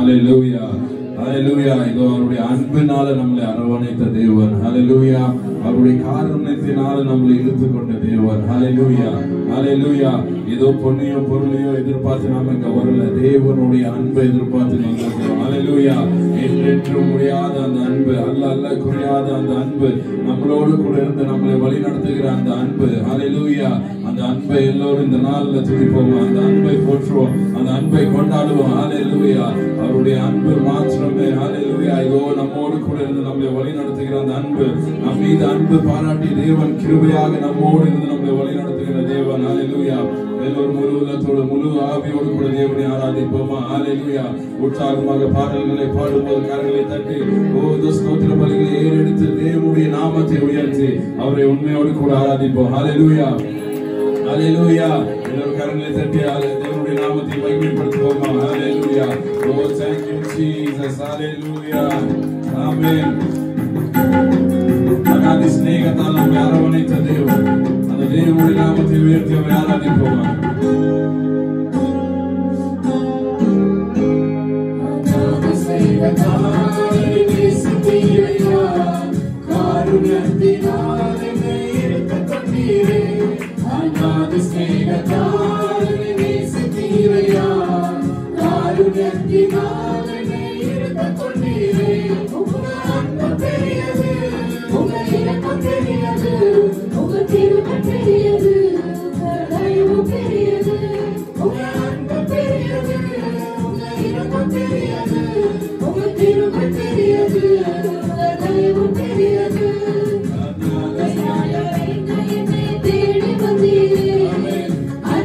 ஹalleluya ஹalleluya. இதோ அவருடைய அன்பினால நம்மளை அரவணைத்த தேவன். ஹalleluya. அவருடைய காருண்யத்தினால நம்மளை இழுத்துக் கொண்ட தேவன். ஹalleluya ஹalleluya. ஏதோ பொன்னையோ பொருளையோ எதிர்பார்த்து நாம இங்க வரல, தேவனுடைய அன்பை எதிர்பார்த்து வந்திருக்கிறோம். ஹalleluya. என்றென்று முடியாத அந்த அன்பு, அல்ல குறையாத அந்த அன்பு, நம்மளோடு கூட இருந்து நம்மளை வழி நடத்துகிற அந்த அன்பு. ஹalleluya. அந்த அன்பை எல்லோரும் இந்த நாள்ல துதிப்போம், அந்த அன்பை போற்றுவோம், அந்த அன்பை கொண்டாடுவோம். ஹalleluya. அவருடைய அன்பு மாத்திரமே. ஹalleluya. இதோ நம்மோடு கூட இருந்து நம்மளை வழி நடத்துகிற அந்த அன்பு, நம் மீது அன்பு பாராட்டி தேவன் கிருபையாக நம்மோடு இருந்து நம்மளை வழி நடத்துகிற தேவன். ஹalleluya. எல்லோரும் முழு உள்ளத்தோடு முழு ஆவியோடு கூட தேவனை ஆராதிப்போமா. ஹalleluya. உற்சாகமாக பாடல்களை பாடும்போது கரங்களை தட்டி ஸ்தோத்திர பலிகளை ஏறெடுத்து தேவனுடைய நாமத்தை உயர்த்தி அவரை உண்மையோடு கூட ஆராதிப்போம். ஹalleluya ஹalleluya. எல்லோரும் கரங்களை தட்டி தேவனுடைய நாமத்தை மகிமைப்படுத்துவோமா. ஹalleluya. Oh, thank you Jesus. Hallelujah. Amen. அநாதி ஸ்நேகத்தால் நம்மை அரவணைத்த தேவன், அந்த தேவனுடைய நாமத்தை உயர்த்தி அவரை ஆராதிப்போமா. I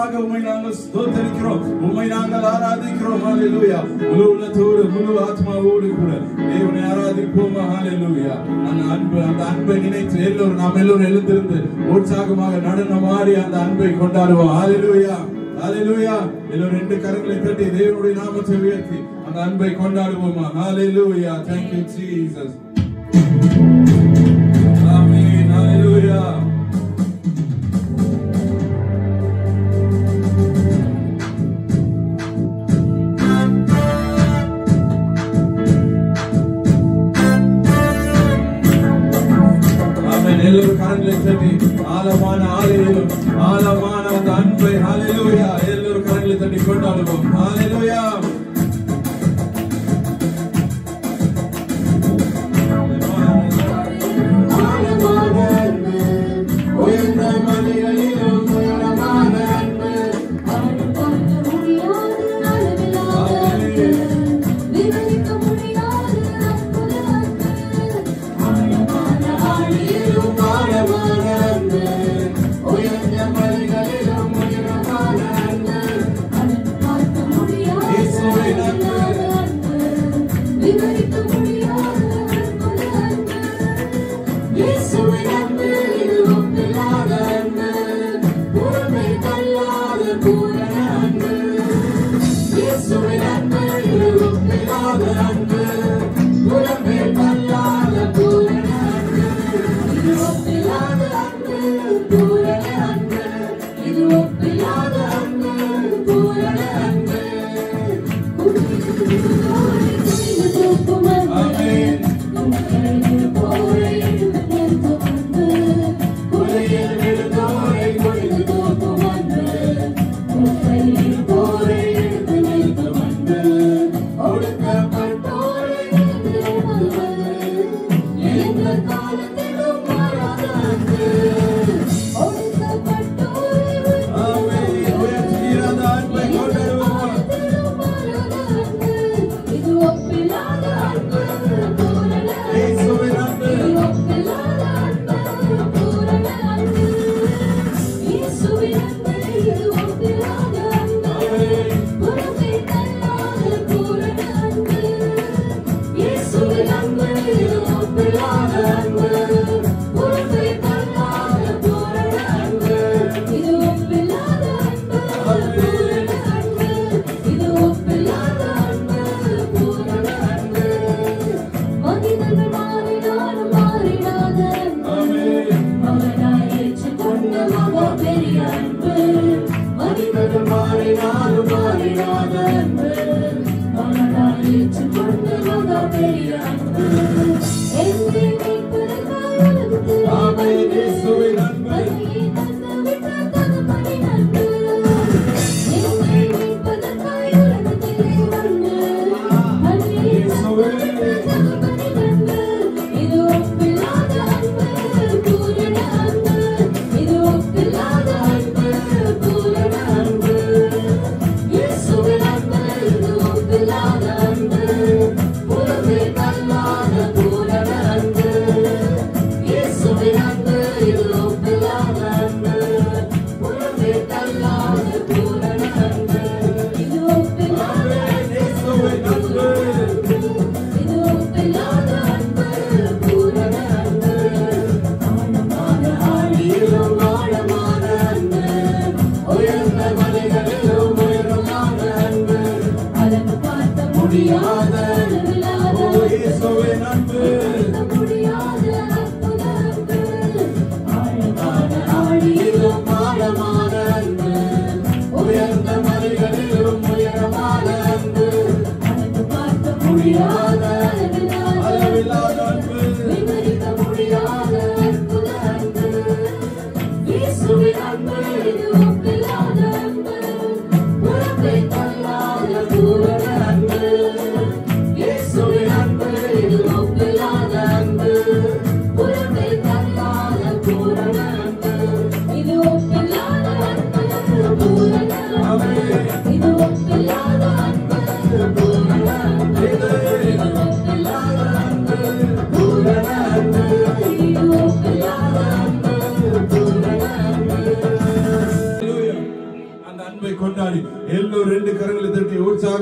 அதற்காக உம்மை நாங்கள் ஸ்தோத்திரிக்கிறோம், உம்மை நாங்கள் ஆராதிக்கிறோம். ஹalleluya. முழு உள்ளத்தோடு முழு ஆத்மாவோடு கூட தேவனை ஆராதிப்போம். ஹalleluya. அந்த அன்பை நினைத்து நாம் எல்லோரும் எழுந்திருந்து உற்சாகமாக நடனமாடி அந்த அன்பை கொண்டாடுவோம். ஹalleluya. ஹalleluya. எல்லோரும் ரெண்டு கரங்களை தட்டி தேவனுடைய நாமத்தை உயர்த்தி அந்த அன்பை கொண்டாடுவோமா. ஹalleluya. Thank you Jesus. Amen. Hallelujah. எல்லோரும் கரங்களை தட்டி ஆழமான ஆலயம் ஆழமான அந்த அன்பை ஹalleluya எல்லோரும் கரங்களை தட்டி கொண்டாடுவோம். ஹalleluya.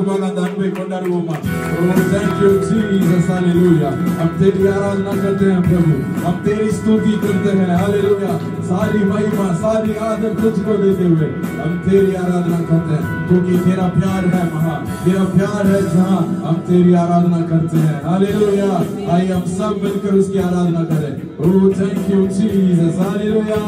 சார்பாக அந்த அன்பை கொண்டாடுவோமா? Oh, thank you Jesus, hallelujah. हम तेरी आराधना करते हैं प्रभु, हम तेरी स्तुति करते हैं, हालेलुया। सारी महिमा सारी आदर तुझको देते हुए हम तेरी आराधना करते हैं, क्योंकि तेरा प्यार है महा, तेरा प्यार है जहां हम तेरी आराधना करते हैं, हालेलुया। आइए हम सब मिलकर उसकी आराधना करें। Oh, thank you Jesus, hallelujah.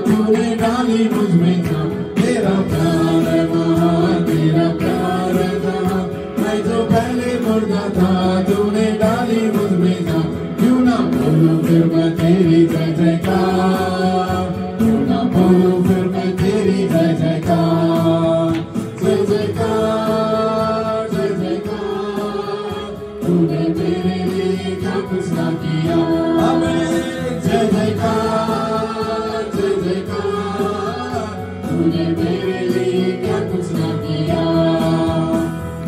तूने डाली मुझ में जान, तेरा प्यार है महान, तेरा प्यार है जहां। मैं जो पहले मुर्दा था तूने डाली मुझ में जान, क्यों ना बोलूं फिर मैं तेरी जय जयकार, क्यों ना बोलूं फिर मैं तेरी जय जयकार, जय जयकार, जय जयकार। तूने मेरे लिए क्या कुछ ना किया, हमें जय जयकार, जय जयकार। तूने मेरे लिए क्या कुछ ना किया।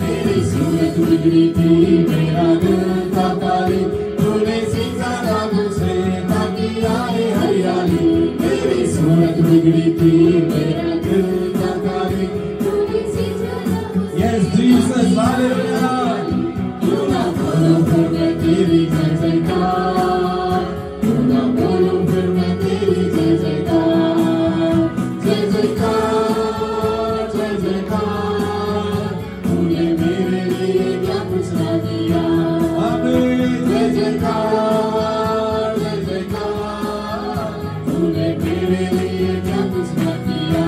मेरी सूरत बिगड़ी थी, मेरा दिल था काली, तूने सीखा था मुझसे ताकि आए हरियाली। मेरी सूरत बिगड़ी थी, मेरा दिल था काली, तूने सीखा था मुझसे। Yes Jesus, hallelujah। क्यों ना बोलूं फिर मैं तेरी जय जयकार, क्यों ना बोलूं फिर मैं तेरी जय जयकार, जय जयकार, जय जयकार। तूने मेरे लिए क्या कुछ ना किया, आमीन। जय जयकार, जय जयकार। तूने मेरे लिए क्या कुछ ना किया।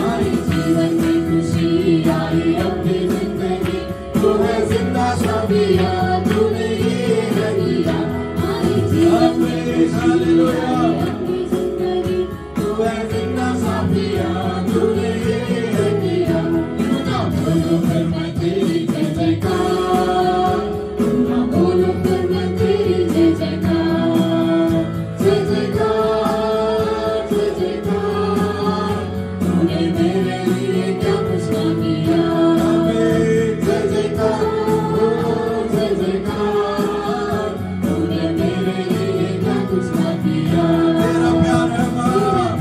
आई जीवन में खुशी, आई अपनी जिंदगी, तू है जिंदा शाबिया, तूने ये है दिया। आई जीवन में खुशी, आई अपनी जिंदगी, तू है जिंदा शाबिया, तूने ये है दिया। क्यों ना बोलूं फिर मैं तेरी जय जयकार, क्यों ना बोलूं फिर मैं तेरी जय जयकार, जय जयकार, जय जयकार। तूने मेरे लिए क्या कुछ ना किया, जय जयकार, जय जयकार। तूने मेरे लिए क्या कुछ ना किया। तेरा प्यार है महान,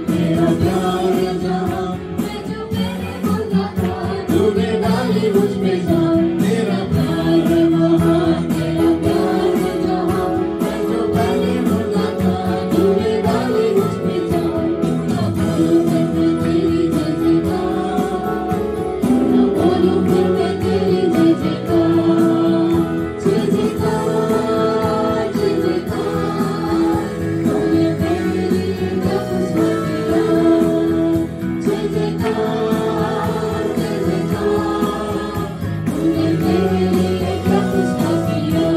तेरा प्यार है जहां। मैं जो पहले मुर्दा था तूने डाली मुझ में जान, तेरा प्यार है महान, तेरा प्यार है जहां। मैं जो पहले मुर्दा था तूने डाली मुझ में जान। क्यों ना बोलूं फिर मैं तेरी जय जयकार, क्यों ना बोलूं फिर मैं तेरी जय जयकार, जय जयकार, जय जयकार। तूने मेरे लिए क्या कुछ ना किया, जय जयकार, जय जयकार। तूने मेरे लिए क्या कुछ ना किया,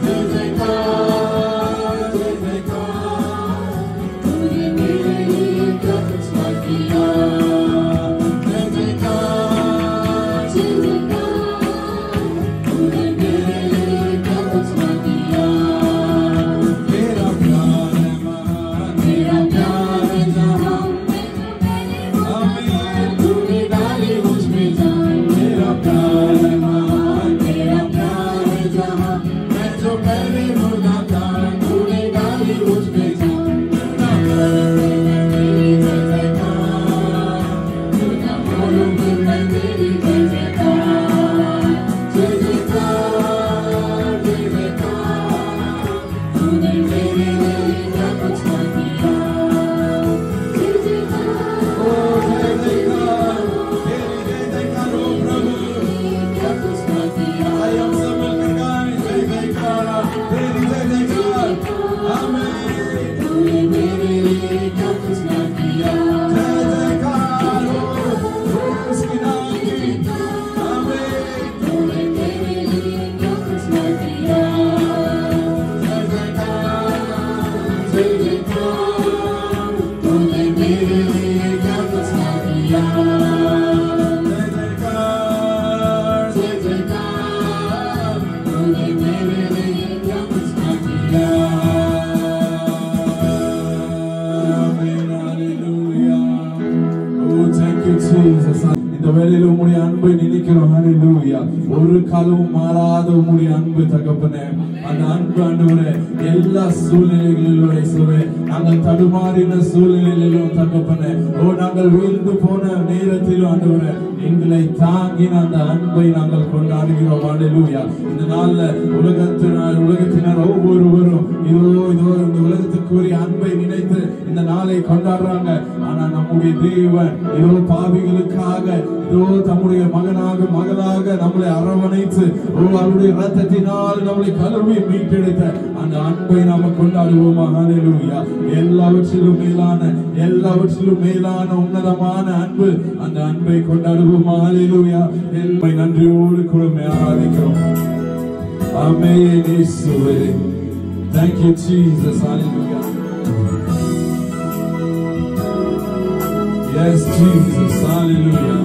जय जयकार, जय जयकार। तूने मेरे लिए क्या कुछ ना किया, जय जयकार, जय जयकार। तूने मेरे लिए क्या कुछ ना किया। तेरा प्यार है महान, तेरा प्यार है जहां। आमीन। तूने डाली मुझ में जान, तेरा प्यार है महान, तेरा प्यार है जहां। मैं जो पहले मुर्दा था तूने डाली मुझ में जान। क्यों ना बोलूं फिर मैं तेरी जय जयकार, क्यों ना बोलूं फिर मैं तेरी जय जयकार, जय जयकार, जय जयकार। तूने मेरे लिए क्या कुछ ना किया, जय जयकार, ओ जय जयकार। तेरी जय जयकार हो प्रभु, क्या कुछ ना किया। आइए हम सब मिलकर गाएं जय जयकार, तेरी जय जयकार, आमीन। तूने मेरे लिए क्या कुछ ना किया, जय जयकार हो उसकी नाम की, आमीन। तूने मेरे लिए क्या कुछ ना किया, जय जयकार, जय जयकार। तूने मेरे लिए क्या कुछ ना किया, जय जयकार, जय जयकार। तूने मेरे लिए क्या कुछ ना किया, आमीन, hallelujah. Oh, thank you Jesus. இந்த வேளையில உம்முடைய அன்பை நினைக்கிறோம், ஹalleluya. ஒரு காலமும் மாறாத உம்முடைய அன்பு தகப்பனே, அந்த அன்பு அன்பு ஆண்டவரே எல்லா சூழ்நிலைகளிலும் இயேசுவே நாங்கள் தடுமாறின சூழ்நிலையிலும் தகப்பனே நாங்கள் வீழ்ந்து போன நேரத்திலும் ஆண்டவரே எங்களை தாங்கின அந்த அன்பை நாங்கள் கொண்டாடுகிறோம். அல்லேலூயா. இந்த நாள்ல உலகத்தினர் ஒவ்வொருவரும் இதோ இந்த உலகத்துக்குரிய அன்பை நினைத்து இந்த நாளை கொண்டாடுறாங்க. ஆனா நம்முடைய தேவன் இதோ பாவிகளுக்காக இதோ தம்முடைய மகளாக நம்மளை அரவணைத்து அவருடைய ரத்தத்தினால் நம்மளை கழுவி மீட்டெடுத்த அந்த அன்பை நாம கொண்டாடுவோமா. அல்லேலூயா. எல்லாவற்றிலும் மேலான உன்னதமான அன்பு, அந்த அன்பை கொண்டாடுவோமா. அல்லேலூயா. நன்றியோடு கூட ஆராதிக்கிறோம். ஆமென் இயேசுவே. Thank you Jesus. Hallelujah. Yes Jesus. Hallelujah.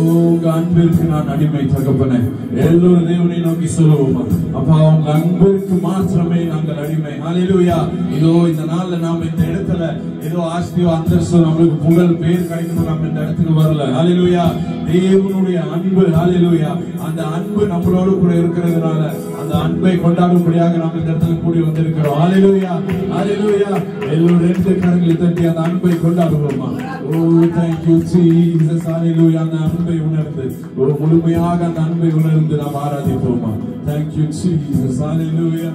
உங்க அன்பிற்கு நான் அடிமை தகப்பனே. எல்லோரும் தேவனை நோக்கி சொல்லுவோமா. அப்பா உங்க அன்பிற்கு மாத்திரமே நாங்கள் அடிமை. ஹல்லேலூயா. இதோ இந்த நாள்ல நாம இந்த இடத்துல ஏதோ ஆஸ்தியோ அந்தஸ்தோ நம்மளுக்கு புகழ் பேர் கிடைக்கணும் நம்ம இந்த இடத்துக்கு வரல. ஹல்லேலூயா. தேவனுடைய அன்பு. ஹல்லேலூயா. அந்த அன்பு நம்மளோடு கூட இருக்கிறதுனால அந்த அன்பை கொண்டாடும்படியாக நாம் இந்த இடத்துல கூடி வந்திருக்கிறோம். ஹல்லேலூயா. ஹல்லேலூயா. எல்லோரும் ரெண்டு கரங்களை தட்டி அந்த அன்பை கொண்டாடுவோமா. Thank you Jesus. Hallelujah. அந்த அன்பை உணர்ந்து முழுமையாக அந்த அன்பை உணர்ந்து நாம் ஆராதிப்போமா. Thank you Jesus. Hallelujah.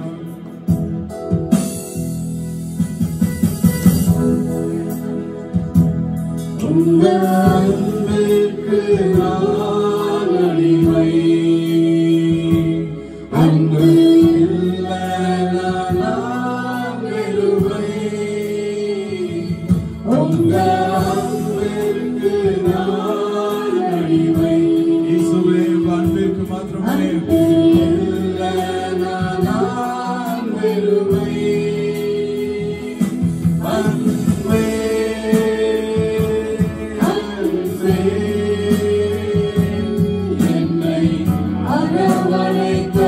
உங்க அன்பிற்கு நான் அடிமை. அன்பு இல்லைனா நான் வெறுமை. உங்க அன்பிற்கு நான் அடிமை. இயேசுவே அன்பிற்கு மாத்திரமே. இல்லைனா நான் வெறுமை. அன்பே என்னை அரவணைத்த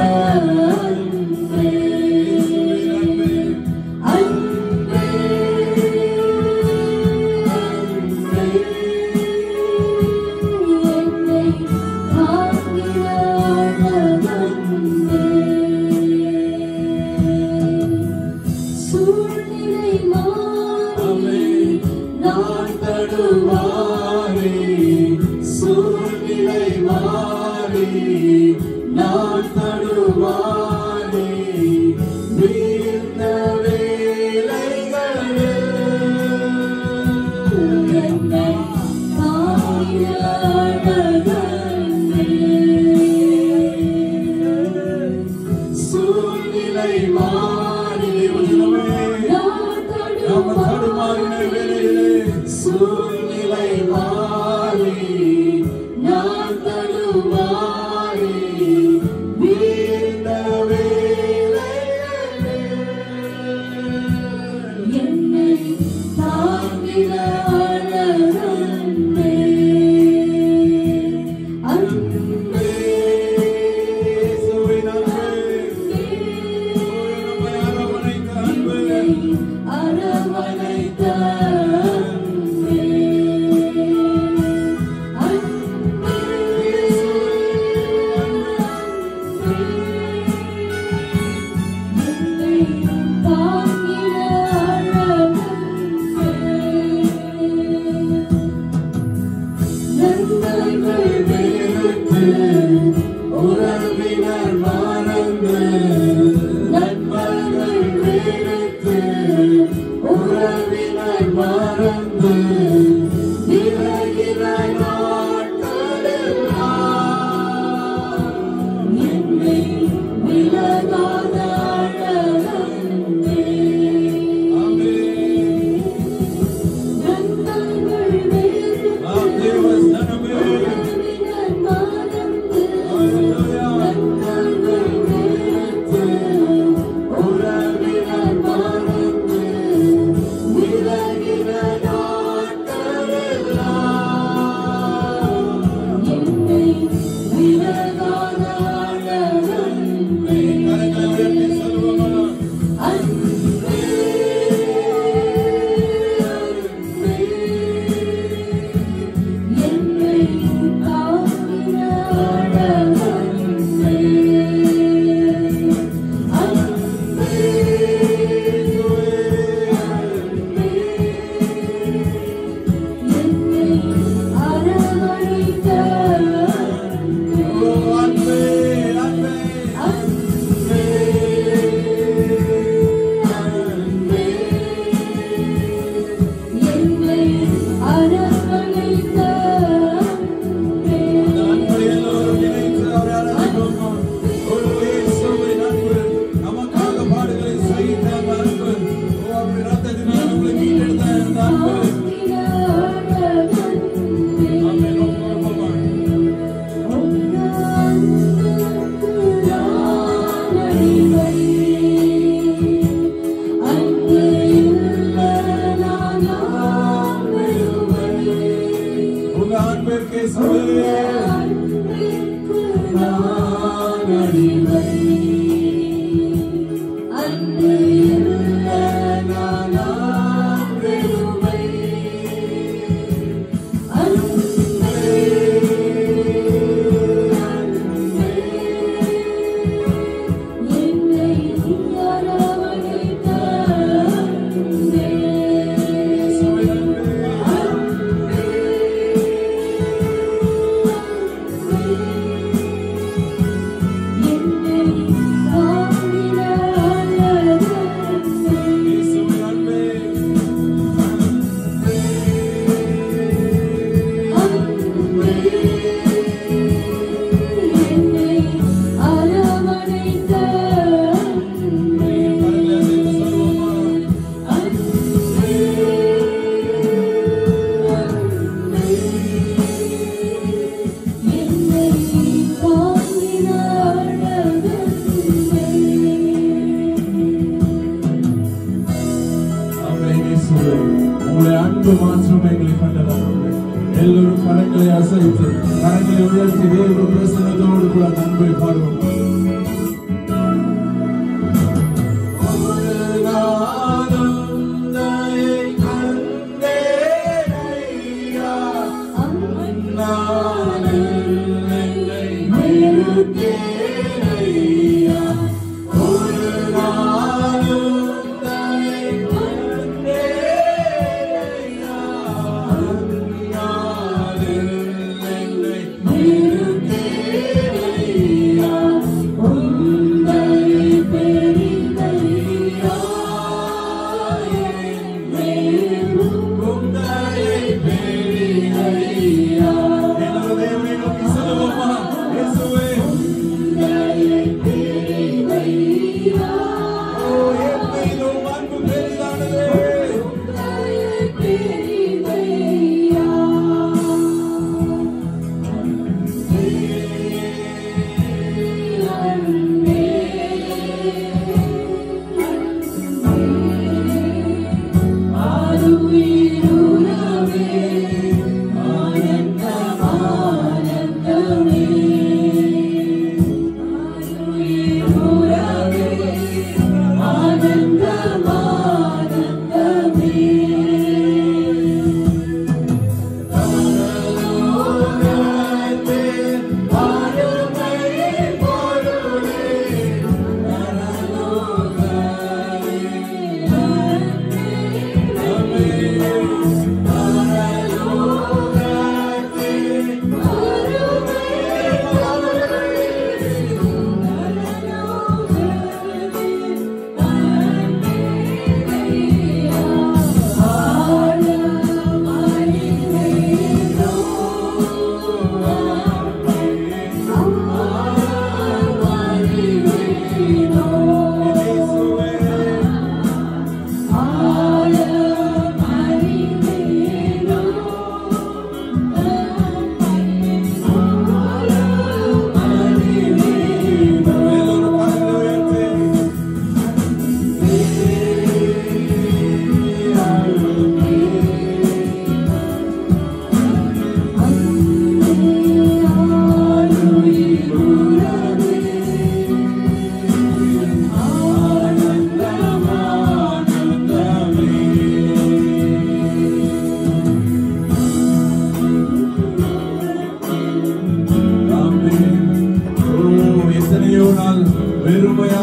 அரவணைத்த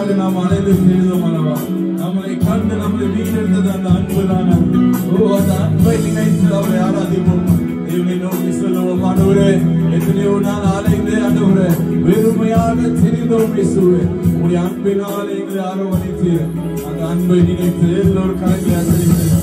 உமக்காக நாம் அலைந்து செய்தோம் அல்லவா. நம்மளை கண்டு நம்மளை வீடெடுத்தது அந்த அன்பு தானே. அந்த அன்பை நினைத்து அவரை ஆராதிப்போம். தேவனை நோக்கி சொல்லுவோம், ஆண்டவரே எத்தனையோ நாள் அலைந்து ஆண்டவரே வெறுமையாக தெரிந்தோம் இயேசுவே, உங்களுடைய அன்பினால் எங்களை அரவணைத்து அந்த அன்பை நினைத்து எல்லோரும் கலங்கி அசைத்து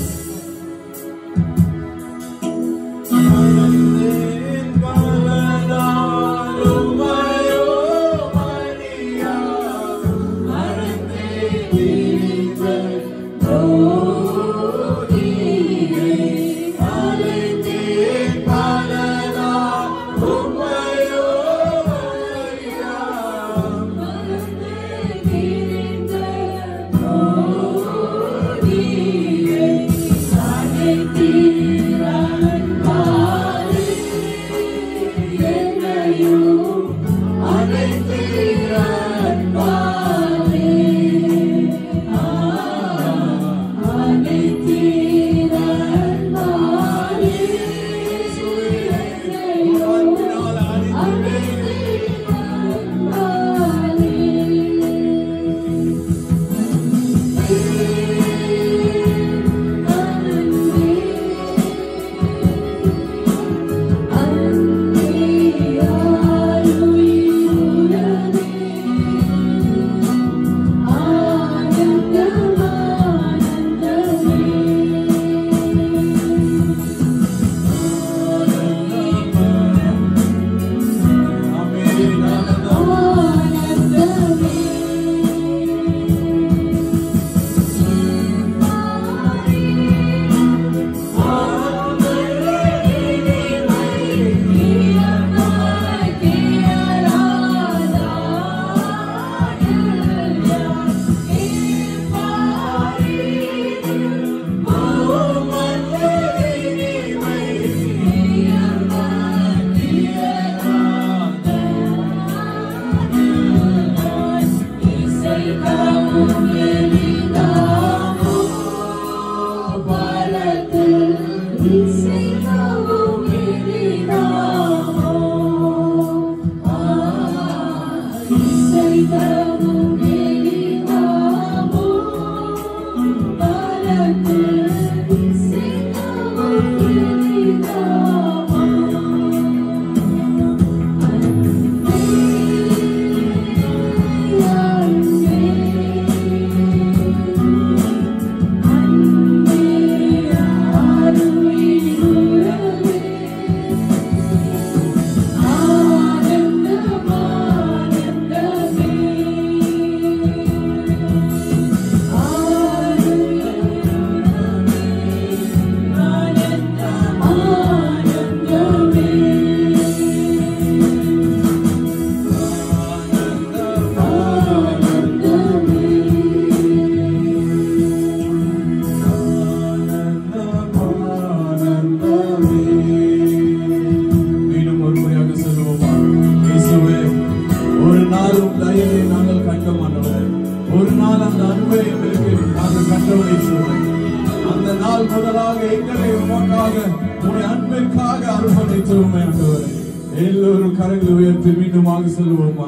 எல்லோரும் கரங்களை உயர்த்தி மீண்டுமாக சொல்லுவோமா.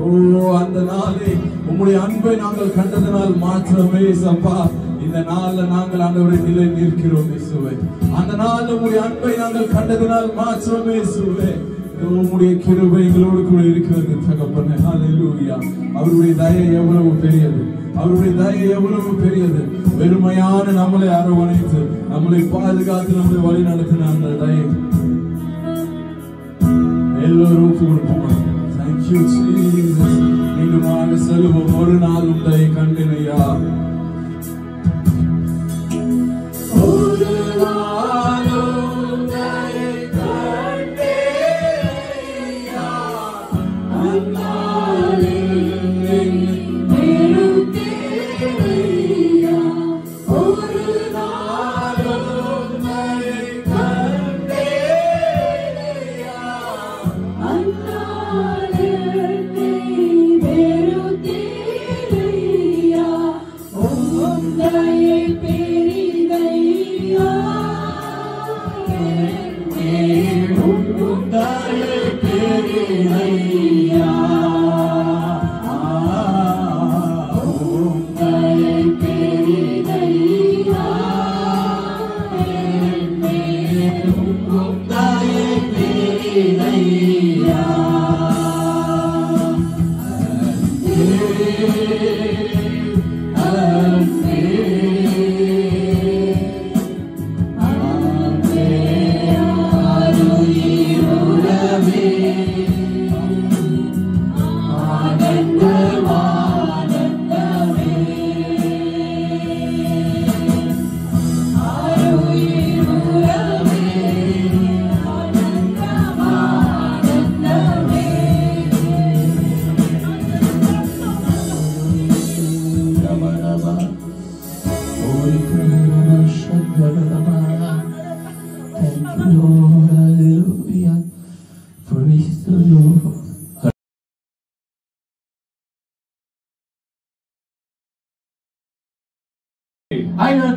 ஓ அந்த நாளை உங்களுடைய அன்பை நாங்கள் கண்டதனால் மாற்றமே சப்பா. இந்த நாள்ல நாங்கள் ஆண்டவரை நிலை நிற்கிறோம் இயேசுவே. அந்த நாள் உங்களுடைய அன்பை நாங்கள் கண்டதனால் மாற்றமே இயேசுவே. உங்களுடைய கிருபை எங்களோடு கூட இருக்கிறது தகப்பனே. ஹல்லேலூயா. அவருடைய தயை எவ்வளவு பெரியது, அவருடைய தயை எவ்வளவு பெரியது. வெறுமையான நம்மளை அரவணைத்து நம்மளை பாதுகாத்து நம்மளை வழி நடத்தின அந்த தயை எல்லோரும் கொடுப்போம். Thank you Jesus. மீண்டுமாக செல்வோம். ஒரு நாள் உண்டை கண்டினையா, ஒரு நாள் உண்டை கண்டினையா,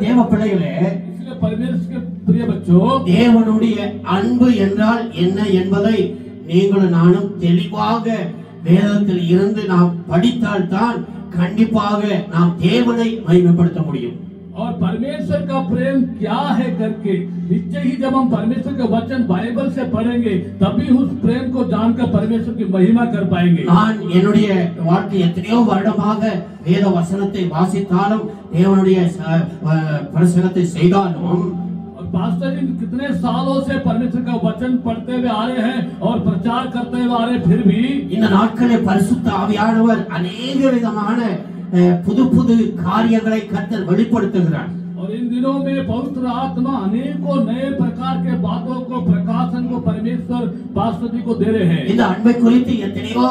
தேவ பிள்ளைகளே, தேவனுடைய அன்பு என்றால் என்ன என்பதை நீங்களும் நானும் தெளிவாக வேதத்தில் இருந்து நாம் படித்தால் தான் கண்டிப்பாக நாம் தேவனை மகிமைப்படுத்த முடியும். और परमेश्वर का प्रेम क्या है करके निश्चय ही जब हम परमेश्वर के वचन बाइबल से पढ़ेंगे तभी उस प्रेम को जानकर परमेश्वर की महिमा कर पाएंगे. நான் என்னுடைய வாழ்க்கை எத்தனையோ வருடமாக வேத வசனத்தை வாசித்தாலும் தேவனுடைய பிரசங்கத்தை செய்தாலும் और पास्टर जी कितने सालों से परमेश्वर का वचन पढ़ते हुए आ रहे हैं और प्रचार करते हुए आ रहे, फिर भी இந்த நாட்களில் பரிசுத்த ஆவியானவர் अनेक விதமான புது புது காரியங்களை கர்த்தர் வெளிப்படுத்துகிறார். और इन दिनों में पवित्र आत्मा अनेकों नए प्रकार के बातों को प्रकाशन को परमेश्वर पास्टर जी को दे रहे हैं. இந்த அன்பை குறித்து எத்தனையோ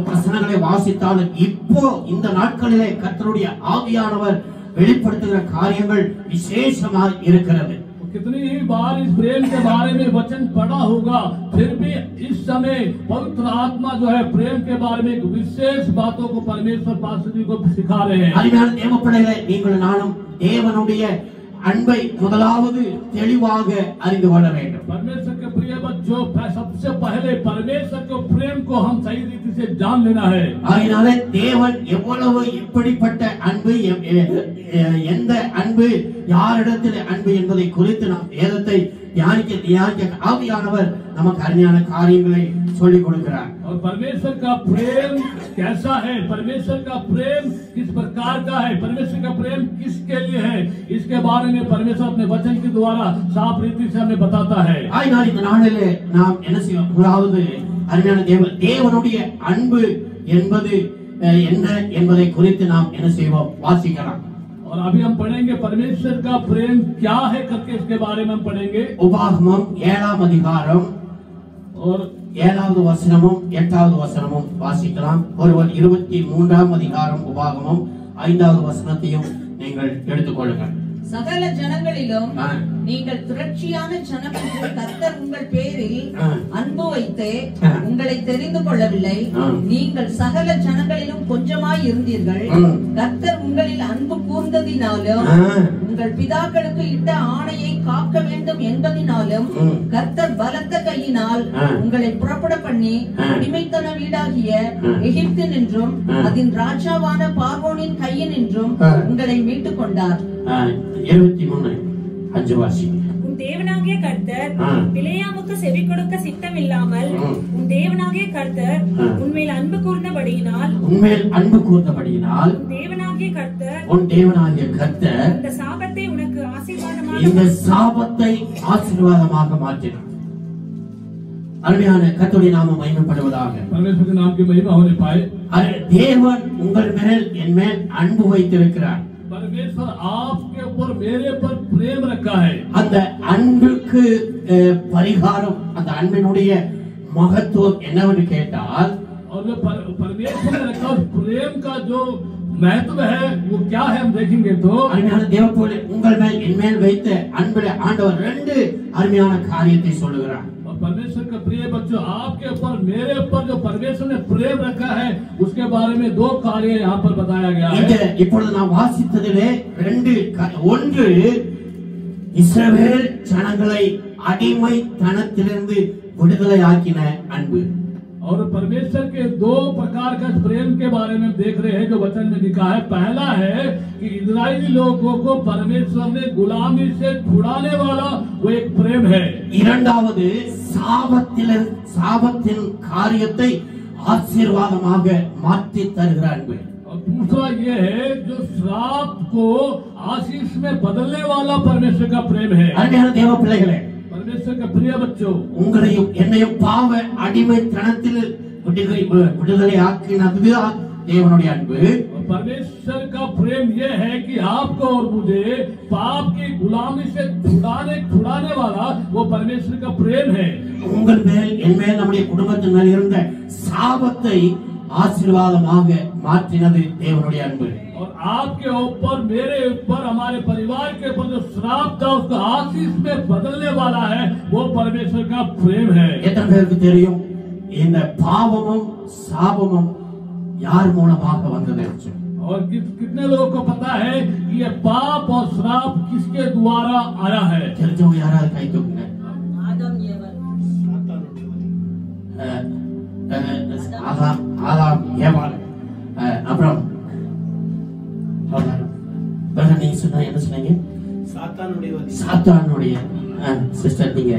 பிரசனங்களை வாசித்தாலும் இப்போ இந்த நாட்களிலே கர்த்தருடைய ஆவியானவர் வெளிப்படுத்துகிற காரியங்கள் விசேஷமாக இருக்கிறது. कितनी ही बार इस प्रेम के बारे में वचन पढ़ा होगा, फिर भी इस समय पवित्र आत्मा जो है प्रेम के बारे में विशेष बातों को परमेश्वर पास्टर जी को सिखा रहे हैं. அருமையான தேவ பிள்ளைகளே, நீங்கள் நானும் தேவனுடைய அன்பை முதலாவது தெளிவாக அறிந்து கொள்ள வேண்டும். परमेश्वर के प्रिय बच्चों, सबसे पहले परमेश्वर के प्रेम को हम सही रीति से जान लेना है. ஆகையாலே தேவன் எவ்வளவு எப்படிப்பட்ட அன்பு, எந்த அன்பு, யாரிடத்தில் அன்பு என்பதை குறித்து நாம் வேதத்தை தியானிக்க ஆவியானவர் நமக்கு அருமையான காரியங்களை சொல்லிக் கொடுக்கிறார். और परमेश्वर का प्रेम कैसा है, परमेश्वर का प्रेम किस प्रकार का है, परमेश्वर का प्रेम किसके लिए है, इसके बारे में परमेश्वर अपने वचन के द्वारा साफ रीति से हमें बताता है. ஆகையால் இந்த நாளிலே நாம் என்ன செய்வோம்? முதலாவது அருமையான தேவனுடைய அன்பு என்பது என்ன என்பதை குறித்து நாம் என்ன செய்வோம்? வாசிக்கலாம். और अभी हम पढ़ेंगे परमेश्वर का प्रेम क्या है करके इसके बारे में हम पढ़ेंगे. உபாகமம் 7ஆம் அதிகாரம் और 7வது வசனமும் 8வது வசனமும் வாசிக்கலாம். ஒருவர் 23ஆம் அதிகாரம் உபாகமம் 5வது வசனத்தையும் நீங்கள் எடுத்துக்கொள்ளுங்கள். சகல ஜனங்களிலும் நீங்கள் திரட்சியான ஜனம் என்று கர்த்தர் உங்கள் பேரில் அன்பு வைத்து உங்களை தெரிந்து கொள்ளவில்லை. நீங்கள் சகல ஜனங்களிலும் கொஞ்சமாய் இருந்தீர்கள். கர்த்தர் உங்களில் அன்பு கூர்ந்ததினாலும் உங்கள் பிதாக்களுக்கு இட்ட ஆணையை காக்க வேண்டும் என்பதினாலும் கர்த்தர் பலத்த கையினால் உங்களை புறப்பட பண்ணி அடிமைத்தன வீடாகிய எகிப்தின் என்றும் அதன் ராஜாவான பார்வோனின் கையின் என்றும் உங்களை மீட்டுக் கொண்டார். 23 வாசி. உன் தேவனாகிய கர்த்தர் பிலேயாமுக்கு செவி கொடுக்க சித்தம் இல்லாமல் உன் தேவனாகிய கர்த்தர் உன்மேல் அன்பு கூர்ந்தபடியினால் தேவனாகிய கர்த்தர் இந்த சாபத்தை உனக்கு ஆசீர்வாதமாக மாற்றினார். அருமையான கர்த்தருடைய நாமம் மகிமைப்படுவதாக. परमेश्वर के नाम की महिमा होने पाए. தேவன் உங்கள் மேல் என் மேல் அன்பு வைத்திருக்கிறார். परमेश्वर आपके ऊपर मेरे पर प्रेम रखा है. அந்த அன்புக்கு பரிகாரம், அந்த அன்பினுடைய மகத்துவம் என்னவென்று கேட்டால், और जो परमेश्वर ने रखा उस प्रेम का जो महत्व है वो क्या है हम देखेंगे. तो அருமையான தேவனே, உங்கள் மேல் என் மேல் வைத்த அன்பிலே ஆண்டவர் 2 அருமையான காரியத்தை சொல்லுகிறார். और परमेश्वर का प्रिय बच्चों, आपके ऊपर मेरे ऊपर जो परमेश्वर ने प्रेम रखा है उसके बारे में 2 कार्य यहाँ पर बताया गया है. இப்பொழுது நான் வாசித்ததிலே 2, ஒன்று இஸ்ரவேல் ஜனங்களை அடிமைத்தனத்திலிருந்து விடுதலை ஆக்கின அன்பு. और परमेश्वर के 2 प्रकार का प्रेम के बारे में देख रहे हैं जो वचन में लिखा है. पहला है कि इजरायली लोगों को परमेश्वर ने गुलामी से छुड़ाने वाला वो एक प्रेम है. இரண்டாவது சாபத்தின் காரியத்தை ஆசீர்வாதமாக மாற்றி தருகிற அன்பு. और दूसरा ये है जो श्राप को आशीष में बदलने वाला परमेश्वर का प्रेम है। அருமையான தேவ பிள்ளைகளே, परमेश्वर के प्रिय बच्चों, உங்களையும் என்னையும் பாவ அடிமைத்தனத்தில் விடுதலை ஆக்கினதுதான் தேவனுடைய அன்பு. परमेश्वर का प्रेम ये है कि आपको और मुझे पाप की गुलामी से छुड़ाने वाला वो परमेश्वर का प्रेम है। உங்கள் மேல் என் மேல் நம்முடைய குடும்பத்தின் மேல் இருந்த சாபத்தை ஆசீர்வாதமாக மாற்றினது தேவனுடைய அன்பு. और आपके ऊपर, मेरे ऊपर, हमारे परिवार के ऊपर जो श्राप था उसको आशीष में बदलने वाला है वो परमेश्वर का प्रेम है। எத்தனை பேருக்கு தெரியும் இந்த பாவமும் சாபமும் யார் மூலமாக வந்தது? और कितने लोगों को पता है कि ये पाप और श्राप किसके द्वारा आया है? தெரிஞ்சவங்க யாராவது கை தூக்குங்க. ஆதாம் ஏவாள், அப்புறம் நீங்க சொன்ன என்ன சொன்னீங்க? சாத்தானுடைய சிஸ்டர் நீங்க.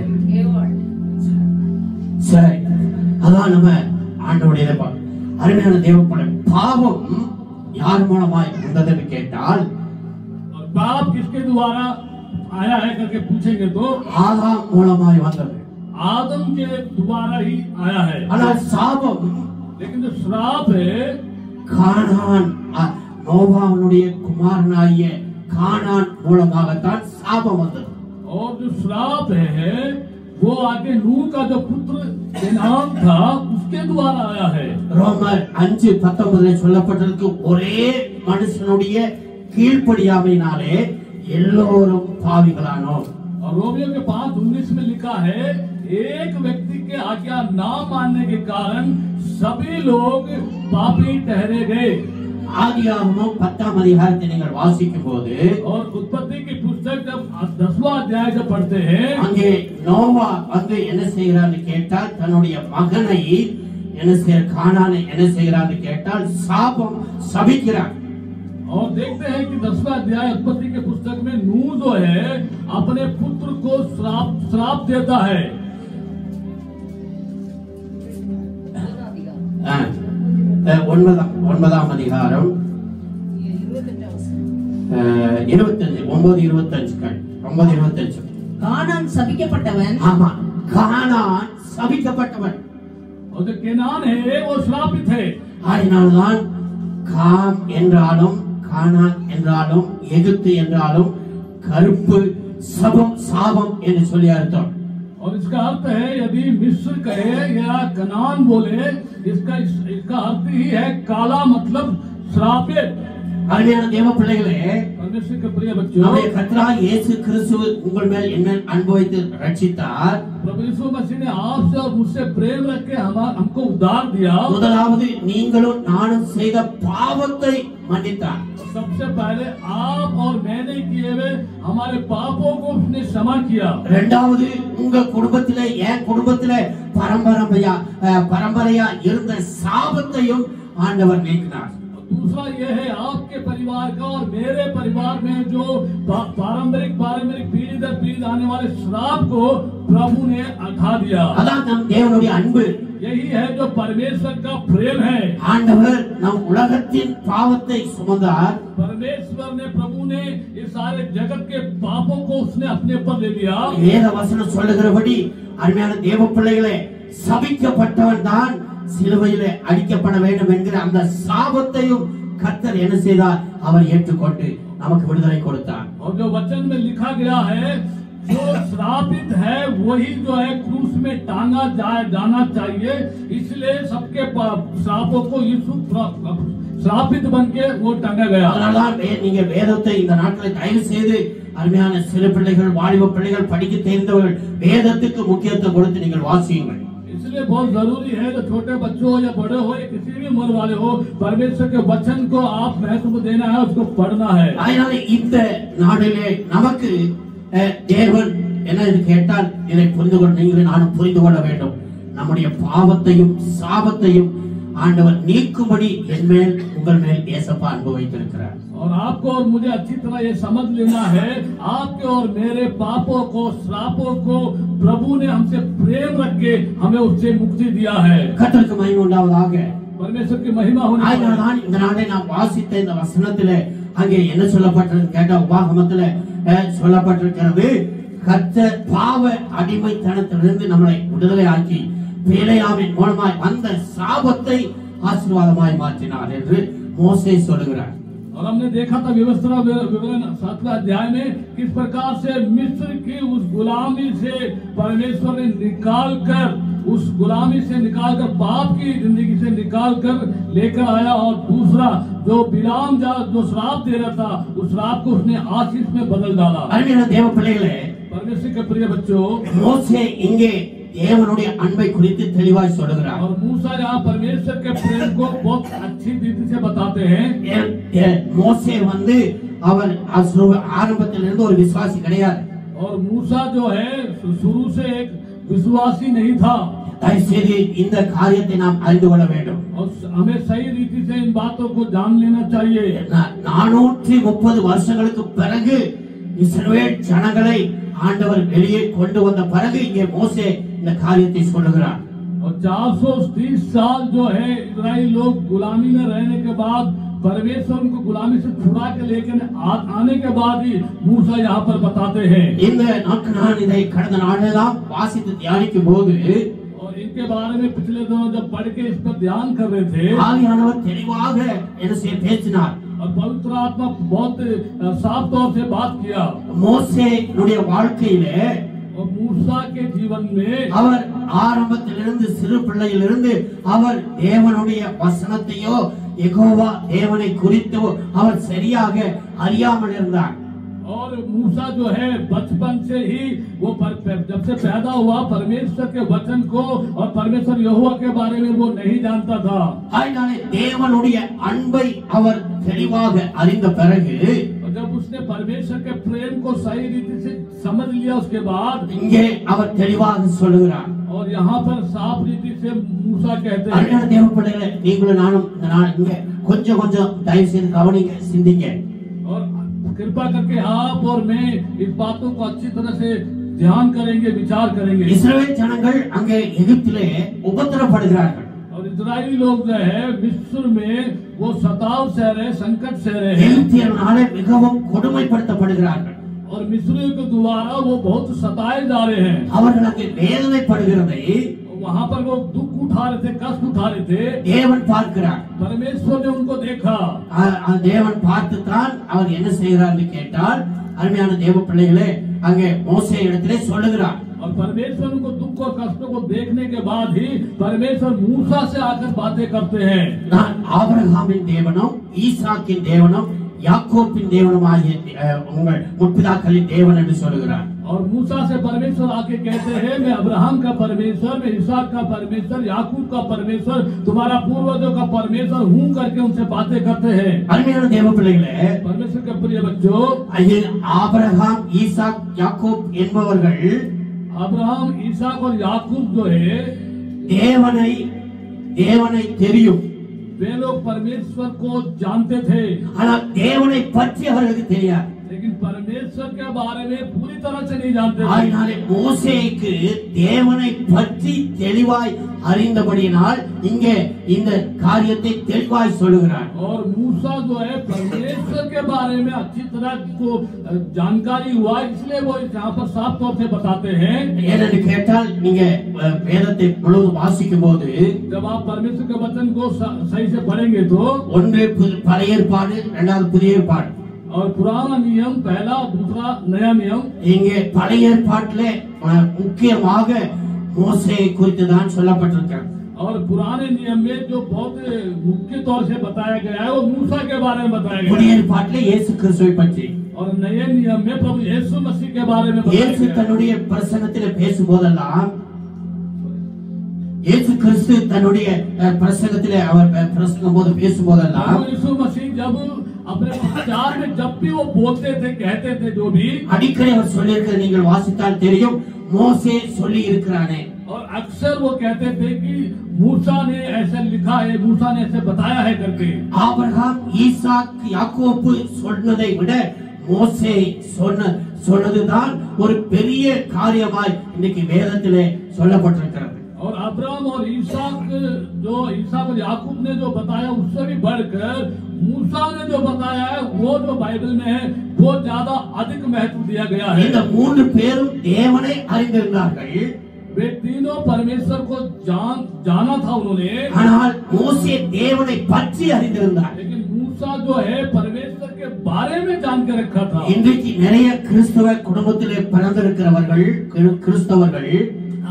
சரி, அதான் நம்ம ஆண்டவருடைய அருமையான தேவப்பட பாவம் யார் மூலமாய் வந்ததுன்னு கேட்டால், पाप किसके द्वारा आया है करके पूछेंगे तो ஆதாம் மூலமாய் வந்தது. आदम के द्वारा ही आया है। ஆனால் சாபம், लेकिन जो श्राप है கானான் நோவாவுடைய குமாரனாகிய கானான் மூலமாகத்தான் சாபம் வந்தது. और जो श्राप है वो आगे नूह का जो पुत्र केनान था उसके द्वारा आया है। ரோமர் 5:19 சொல்லப்பட்டிருக்கு, ஒரே மனுஷனுடைய கீழ்ப்படியாமையினாலே எல்லோரும் பாவிகளானோம். और रोमियो के 5:19 में लिखा है, एक व्यक्ति के आज्ञा ना मानने के कारण सभी लोग पापी ठहरे गए। ஆதியாகமம் 10ஆம் அதிகாரத்தை நீங்கள் வாசிக்கும் போது, और उत्पत्ति की पुस्तक जब 10वां अध्याय जब पढ़ते हैं, அங்கே நோவா வந்து என்ன செய்கிறான்னு கேட்டால், தன்னுடைய மகனை என்ன செய்ய கானானை என்ன செய்கிறான்னு கேட்டால் சாபம் சபிக்கிறார். और देखते हैं कि 10वां अध्याय उत्पत्ति के पुस्तक में नूह जो है अपने पुत्र को श्राप देता है। 9ஆம் அதிகாரம் 9:25 கானான் சபிக்கப்பட்டவன். ஆமா, கானான் சபிக்கப்பட்டவன். और जो केनान है वो श्रापित है। அதனால்தான் காம் என்றாலும் கானான் என்றாலும் எகிப்து என்றாலும் கருப்பு சபம் சாபம் என்று சொல்லி அர்த்தம். और इसका अर्थ है, यदि मिस्र कहे या कनान बोले, इसका अर्थ ही है काला, मतलब श्रापित। அருமையான தேவ பிள்ளைகளே, परमेश्वर के प्रिय बच्चों, நம்முடைய கர்த்தராகிய இயேசு கிறிஸ்து உங்கள் மேல் என்ன அன்பு வைத்து ரட்சித்தார்? प्रभु यीशु मसीह ने आपसे और मुझसे प्रेम रख के हमको उद्धार दिया। முதலாவது நீங்களும் நானும் செய்த பாவத்தை மன்னித்தார். सबसे पहले आप और मैंने किए हुए हमारे पापों को उसने क्षमा किया। இரண்டாவது உங்க குடும்பத்திலே, என் குடும்பத்திலே பரம்பரையா இருந்த சாபத்தையும் ஆண்டவர் நீக்கினார். दूसरा ये है, आपके परिवार का और मेरे परिवार में जो पारंपरिक पीढ़ी दर पीढ़ी आने वाले श्राप को प्रभु ने हटा दिया। அதான் நம் தேவனுடைய அன்பு. यही है जो परमेश्वर का प्रेम है। ஆண்டவர் நம் உலகத்தின் பாவத்தை சுமந்தார். परमेश्वर ने, प्रभु ने इस सारे जगत के पापों को उसने अपने ऊपर ले लिया। வேத வசனம் சொல்லுகிறபடி அருமையான தேவ பிள்ளைகளே, சபிக்கப்பட்டவன் தான் சிலுவையிலே அடிக்கப்பட வேண்டும் என்கிற அந்த சாபத்தையும் கர்த்தர் என்ன செய்தார்? அவர் ஏற்றுக்கொண்டு நமக்கு விடுதலை கொடுத்தார். और जो वचन में लिखा गया है, जो श्रापित है वही जो है क्रूस में टांगा जाना चाहिए। इसलिए सबके श्रापों को यीशु श्रापित बन के वो टांगा गया। அதனால்தான் நீங்க வேதத்தை இந்த நாட்களில் தயவு செய்து அருமையான சிறு பிள்ளைகள், வாலிப பிள்ளைகள், படிக்க தெரிந்தவர்கள் வேதத்துக்கு முக்கியத்துவம் கொடுத்து நீங்கள் வாசியுங்கள். इसलिए बहुत जरूरी है, जो छोटे बच्चों या बड़े हो या किसी भी उम्र वाले हो, परमेश्वर के वचन को आप महत्व देना है, उसको पढ़ना है। அதனால இந்த நாளிலே நமக்கு தேவன் என்ன கேட்டால், இதை புரிந்து கொள்ள நீங்களும் நானும் புரிந்து கொள்ள வேண்டும். நம்முடைய பாவத்தையும் சாபத்தையும் ஆண்டவர் நீக்கும்படி என் மேல் உங்கள் மேல் ஏசப்பா அன்பு வைத்திருக்கிறார். और आपको और मुझे अच्छी तरह ये समझ लेना है, आपके और मेरे पापों को, श्रापों को प्रभु ने हमसे प्रेम रख के हमें उससे मुक्ति दिया है. கர்த்தருக்கு மகிமை உண்டாவதாக. परमेश्वर की महिमा होनी चाहिए. அதனால்தான் இந்த நாளை நாம் வாசித்த இந்த வசனத்திலே அங்கே என்ன சொல்லப்பட்டிருக்கு கேட்ட உபாகமத்திலே சொல்லப்பட்டிருக்கிறது, கர்த்தர் பாவ அடிமைத்தனத்திலிருந்து நம்மளை விடுதலை ஆக்கி பிலேயாமின் மூலமாய் வந்த சாபத்தை ஆசீர்வாதமாய் மாற்றினார் என்று மோசே சொல்லுகிறார். और हमने देखा था व्यवस्था विवरण 7वें अध्याय में किस प्रकार से मिस्र की उस गुलामी से परमेश्वर ने निकालकर, उस गुलामी से निकालकर, पाप की जिंदगी से निकालकर लेकर आया. और दूसरा जो बिलाम जो श्राप दे रहा था, उस श्राप को उसने आशीष में बदल डाला. அருமையான தேவ பிள்ளைகளே, परमेश्वर के प्रिय बच्चों, மோசே இங்கே தேவனுடைய அன்பை குறித்து தெளிவாய் சொல்லுகிறார். और मूसा यहाँ परमेश्वर के प्रेम को बहुत अच्छी रीति से बताते हैं. மோசே வந்து அவர் ஆரம்பத்திலிருந்து ஒரு விசுவாசி கிடையாது. और मूसा जो है शुरू से एक विश्वासी नहीं था. தயவுசெய்து இந்த காரியத்தை நாம் அறிந்து கொள்ள வேண்டும். और हमें सही रीति से इन बातों को जान लेना चाहिए. 430 வருஷங்களுக்கு பிறகு இஸ்ரவேல் ஜனங்களை ஆண்டவர் வெளியே கொண்டு வந்த பிறகு இங்கே மோசே இந்த காரியத்தை சொல்லுகிறார். और 430 साल जो है इस्राएल लोग गुलामी में रहने के बाद परमेश्वर उनको गुलामी से छुड़ा के लेकर आने के बाद ही मूसा यहाँ पर बताते हैं. இந்த நான் இதை கடந்த நாளெல்லாம் வாசித்து தியானிக்கும் போது और इनके बारे में पिछले दिनों जब पढ़ के इस पर ध्यान कर रहे थे, ஆவியானவர் தெளிவாக என்னை பேசினார். और पवित्र आत्मा बहुत साफ तौर से बात किया. மோசேனுடைய வாழ்க்கையிலே और मूसा के जीवन में அவர் ஆரம்பத்திலிருந்து சிறு பிள்ளையிலிருந்து அவர் தேவனுடைய வசனத்தையோ யெகோவா தேவனை குறித்தோ அவர் சரியாக அறியாமல் இருந்தார். और मूसा जो है बचपन से ही वो जब से पैदा हुआ परमेश्वर के वचन को और परमेश्वर यहोवा के बारे में वो नहीं जानता था. அதனாலே தேவனுடைய அன்பை அவர் தெளிவாக அறிந்த பிறகு जब उसने परमेश्वर के प्रेम को सही रीति से समझ लिया उसके बाद இங்கே அவர் தெளிவாக சொல்லுகிறார். और यहाँ पर साफ रीति से मूसा कहते हैं. அருமையான தேவ பிள்ளைகளே, நீங்களும் நானும் இங்க கொஞ்சம் கொஞ்சம் தயவு செய்து கவனிங்க, சிந்திங்க. और कृपा करके आप और मैं इस बातों को अच्छी तरह से ध्यान करेंगे, विचार करेंगे. இஸ்ரவேல் ஜனங்கள் அங்கே எகிப்திலே உபத்திரப்படுகிறார்கள். और इजरायली लोग जो है मिस्र में वो सताव सह रहे, संकट सह रहे हैं. எகிப்தியர்களாலே மிகவும் கொடுமைப்படுத்தப்படுகிறார்கள். और मिस्रियों के द्वारा वो बहुत सताए जा रहे हैं. அவர்களுக்கு வேதனைப்படுகிறதை वहाँ पर वो दुख उठा रहे थे, कष्ट उठा रहे थे. தேவன் பார்க்கிறார். परमेश्वर ने उनको देखा. தேவன் பார்த்துத்தான் அவர் என்ன செய்கிறார் கேட்டால், அருமையான தேவ பிள்ளைகளே, அங்கே மோசே இடத்திலே சொல்லுகிறார். और परमेश्वर उनको दुख और कष्टों को देखने के बाद ही परमेश्वर मूसा से आकर बातें करते हैं. நான் ஆபிரகாமின் தேவனும் ஈசாக்கின் தேவனும் யாக்கோபின் தேவனுமாகிய உங்கள் முற்பிதாக்களின் தேவன் என்று சொல்லுகிறார். और मूसा से परमेश्वर आके कहते हैं, मैं अब्राहम का परमेश्वर, मैं इसहाक का परमेश्वर, याकूब का परमेश्वर, तुम्हारा पूर्वजों का परमेश्वर हूँ करके उनसे बातें करते हैं. அருமையான தேவ பிள்ளைகளே, परमेश्वर के प्रिय बच्चों, ஆபிரகாம் ஈசாக் யாக்கோப் என்பவர்கள் अब्राहम, ईसाक और याकूब जो है தேவனை தெரியும். वे लोग परमेश्वर को जानते थे, ஆனால் தேவனை பற்றி அவர்களுக்கு தெரியாது. लेकिन परमेश्वर के बारे में पूरी तरह से नहीं जानते थे. அதனாலே மோசேக்கு தேவனை பற்றி தெளிவாய் அறிந்தபடியினால் இங்கே இந்த காரியத்தை தெளிவாய் சொல்லுகிறார். और मूसा जो है परमेश्वर के बारे में अच्छी तरह को जानकारी हुआ, इसलिए वो यहाँ पर साफ तौर से बताते हैं. ஏனென்று கேட்டால் நீங்க வேதத்தை முழுவதும் வாசிக்கும் போது जब आप परमेश्वर के वचन को सही से पढ़ेंगे तो ஒன்று பழைய ஏற்பாடு, இரண்டாவது புதிய ஏற்பாடு. और पुराना नियम पहला, दूसरा नया नियम. இங்கே பழைய ஏற்பாட்டிலே முக்கியமாக மோசே குறித்து தான் சொல்லப்பட்டிருக்கிறது. और पुराने नियम में जो बहुत मुख्य तौर से बताया गया है वो मूसा के बारे में बताया गया புதிய है. ஏற்பாட்டிலே இயேசு கிறிஸ்துவை பற்றி, और नए नियम में प्रभु यीशु मसीह के बारे में बताया இயேசு गया है. தன்னுடைய பிரசங்கத்திலே பேசும்போதெல்லாம், இயேசு கிறிஸ்து தன்னுடைய பிரசங்கத்திலே அவர் பிரசங்கம் போது பேசும்போதெல்லாம் प्रभु यीशु मसीह जब अपने प्रचार में जब भी वो बोलते थे, कहते थे जो भी, அடிக்கடி அவர் சொல்லியிருக்கிறது நீங்கள் வாசித்தால் தெரியும். மோசே சொல்லி இருக்கிறானே, और अक्सर वो कहते थे कि मूसा ने ऐसे लिखा है, मूसा ने ऐसे बताया है करके। ஆபிரகாம் ஈசாக் யாக்கோபு சொன்னதை விட மோசே சொன்னதுதான் ஒரு பெரிய காரியமாய் இன்னைக்கு வேதத்திலே சொல்லப்பட்டிருக்கிறது. और अब्राहम और ईसाक और याकूब ने जो बताया उससे भी बढ़कर मूसा ने जो बताया है वो जो बाइबल में है वो ज्यादा अधिक महत्व दिया गया है। இந்த மூன்று பேரும் தேவனை அறிந்திருந்தார்கள். वे तीनों परमेश्वर को जाना था उन्होंने, ஆனால் மோசே தேவனை பற்றி அறிந்திருந்தார். लेकिन मूसा जो है परमेश्वर के बारे में जान के रखा था। இன்றைக்கு நிறைய கிறிஸ்தவ குடும்பத்திலே பிறந்திருக்கிறவர்கள் கிறிஸ்தவர்கள்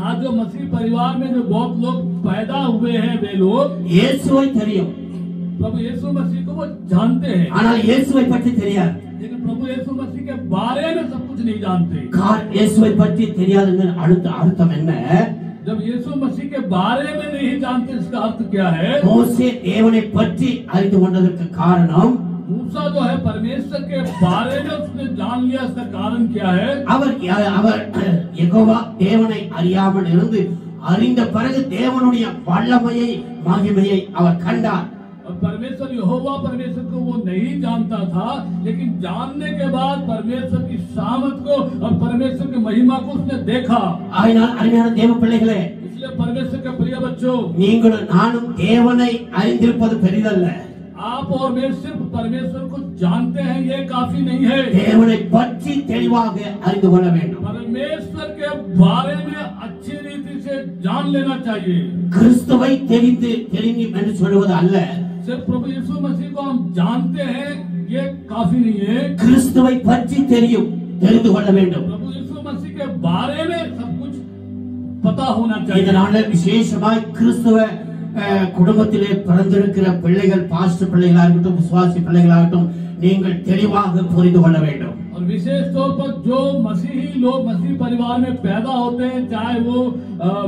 आज जो मसीह परिवार में जो बहुत लोग पैदा हुए हैं वे लोग இயேசுவை தெரியும், प्रभु यीशु मसीह को वो जानते हैं, ஆனால் இயேசுவை பற்றி தெரியாது. लेकिन प्रभु यीशु मसीह के बारे में सब कुछ नहीं जानते। இயேசுவை பற்றி தெரியாதுன்னு அர்த்தம் என்ன? जब यीशु मसीह के बारे में नहीं जानते इसका अर्थ क्या है? மோசே தேவனை பற்றி அறிந்து கொண்டதற்கு காரணம் मूसा जो है परमेश्वर के बारे में उसने जान लिया, इसका कारण क्या है? அவர் யெகோவா தேவனை அறியாமல் இருந்து அறிந்த பிறகு தேவனுடைய வல்லமையை மகிமையை அவர் கண்டார். और परमेश्वर यहोवा परमेश्वर को वो नहीं जानता था, लेकिन जानने के बाद परमेश्वर की सामर्थ को और परमेश्वर की महिमा को उसने देखा। ஆயினால் அருமையான தேவ பிள்ளைகளே, इसलिए परमेश्वर के प्रिय बच्चों, நீங்களும் நானும் தேவனை அறிந்திருப்பது பெரிதல்ல. आप और मैं सिर्फ परमेश्वर को जानते हैं ये काफी नहीं है। தேவனை பற்றி தெளிவாக அறிந்து கொள்ள வேண்டும். परमेश्वर के बारे में अच्छी रीति से जान लेना चाहिए। கிறிஸ்துவை தெரிந்து என்று சொல்வது அல்ல, सिर्फ प्रभु यीशु मसीह को हम जानते हैं ये काफी नहीं है। கிறிஸ்துவை பற்றி தெரிந்து கொள்ள வேண்டும். प्रभु यीशु मसीह के बारे में सब कुछ पता होना चाहिए। இதனால விசேஷமாய் கிறிஸ்துவ குடும்பத்திலே பிறந்திருக்கிற பிள்ளைகள், பாஸ்டர் பிள்ளைகளாக இருக்கட்டும், விசுவாசி பிள்ளைகளாகட்டும், நீங்கள் தெளிவாக புரிந்து கொள்ள வேண்டும். और विशेष तौर पर जो मसीही लोग मसीह परिवार में पैदा होते हैं, चाहे वो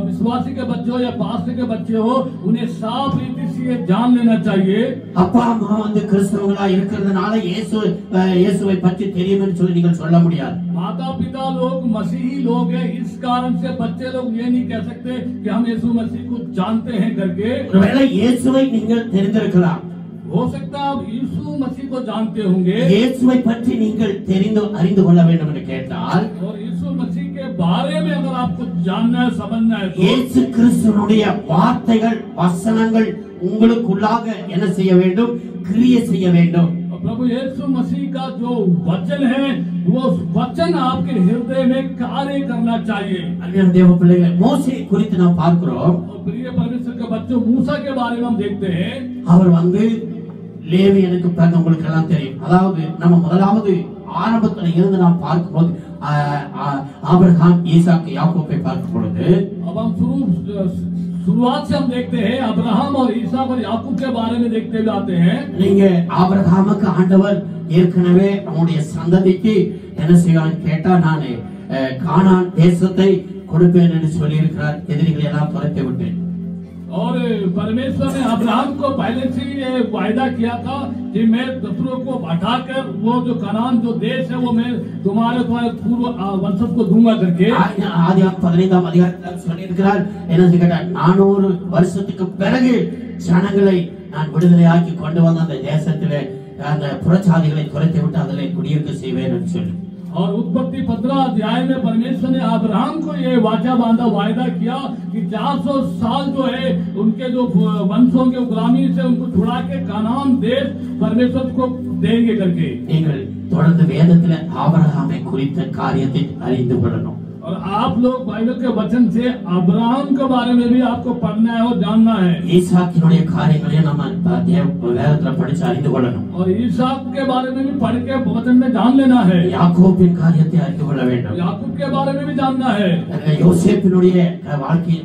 विश्वासी के बच्चे हो या पास्टर के बच्चे हो, उन्हें साफ रीति से ये जान लेना चाहिए। அப்பா அம்மா கிறிஸ்தவங்களா இருக்கிறதுனால இயேசுவை பற்றி தெரியும் என்று சொல்லி நீங்கள் சொல்ல முடியாது. माता पिता लोग मसीही लोग हैं, इस कारण से बच्चे लोग ये नहीं कह सकते कि हम यीशु मसीह को जानते हैं करके। ஒருவேளை இயேசுவை நீங்கள் தெரிந்திருக்கலாம், हो सकता है आप यीशु मसीह को जानते होंगे, இயேசுவை பற்றி நீங்கள் அறிந்து கொள்ள வேண்டும் என்று கேட்டால், और यीशु मसीह के बारे में अगर आपको जानना है, समझना है, तो இயேசு கிறிஸ்துவினுடைய வார்த்தைகள், வசனங்கள் உங்களுக்குள்ளாக என்ன செய்ய வேண்டும்? கிரியை செய்ய வேண்டும். प्रभु यीशु मसीह का जो वचन है वो वचन आपके हृदय में कार्य करना चाहिए। அன்பான தேவ பிள்ளைகளே, மோசே குறித்து நாம் பார்க்கிறோம். और प्रिय परमेश्वर के बच्चों, मूसा के बारे में हम देखते हैं। அவர் லேவியனுக்கு பிறந்த உங்களுக்கு எல்லாம் தெரியும். அதாவது நம்ம முதலாவது ஆரம்பத்துல இருந்து நாம் பார்க்கும்போது ஆபிரகாம், ஈசாக், யாக்கோபை பார்க்கும் பொழுது अब हम शुरुआत से हम देखते हैं अब्राहम और ईसाक और याकूब के बारे में देखते हुए आते हैं। நீங்க ஆபிரகாமுக்கு ஆண்டவர் ஏற்கனவே அவனுடைய சந்ததிக்கு என்ன செய்வான்னு கேட்டா, நான் கானான் தேசத்தை கொடுப்பேன் என்று சொல்லி இருக்கிறார், எதிரிகளை எல்லாம் துரத்தி விட்டேன். और परमेश्वर ने अब्राहम को पहले से ये वायदा किया था कि मैं शत्रुओं को हटाकर वो जो कनान जो देश है वो मैं तुम्हारे पूर्व वंशज को दूंगा करके। ஆதியாகமம் 15ஆம் அதிகாரத்தில் சொல்லி இருக்கிறார், என்ன கேட்டா, 400 வருஷத்துக்கு பிறகு ஜனங்களை நான் விடுதலையாக்கி கொண்டு வந்த அந்த தேசத்திலே அந்த புறச்சாதிகளை துரத்தி விட்டு அதிலே குடியிருக்க செய்வேன் என்று சொல்லி। और उत्पत्ति 15 अध्याय में परमेश्वर ने अब्राहम को ये वायदा किया कि 400 साल जो है उनके जो वंशों के गुलामी से उनको छुड़ा के कानान देश परमेश्वर को देंगे करके। நீங்கள் தொடர்ந்து வேதத்திலே ஆபிரகாமை குறித்த காரியத்தை அறிந்து கொள்ளணும். और आप लोग बाइबल के वचन से अब्राहम के बारे में भी आपको पढ़ना है और जानना है। ஈசாக்கினுடைய காரியங்களை நம்ம வேதத்துல படிச்சு அறிந்து கொள்ளணும். और ईसाक के बारे में भी पढ़ के वचन में जान लेना है। யாக்கோபின் காரியத்தை அறிந்து கொள்ள வேண்டும். याकूब के बारे में भी जानना है। யோசேப்பினுடைய வாழ்க்கையை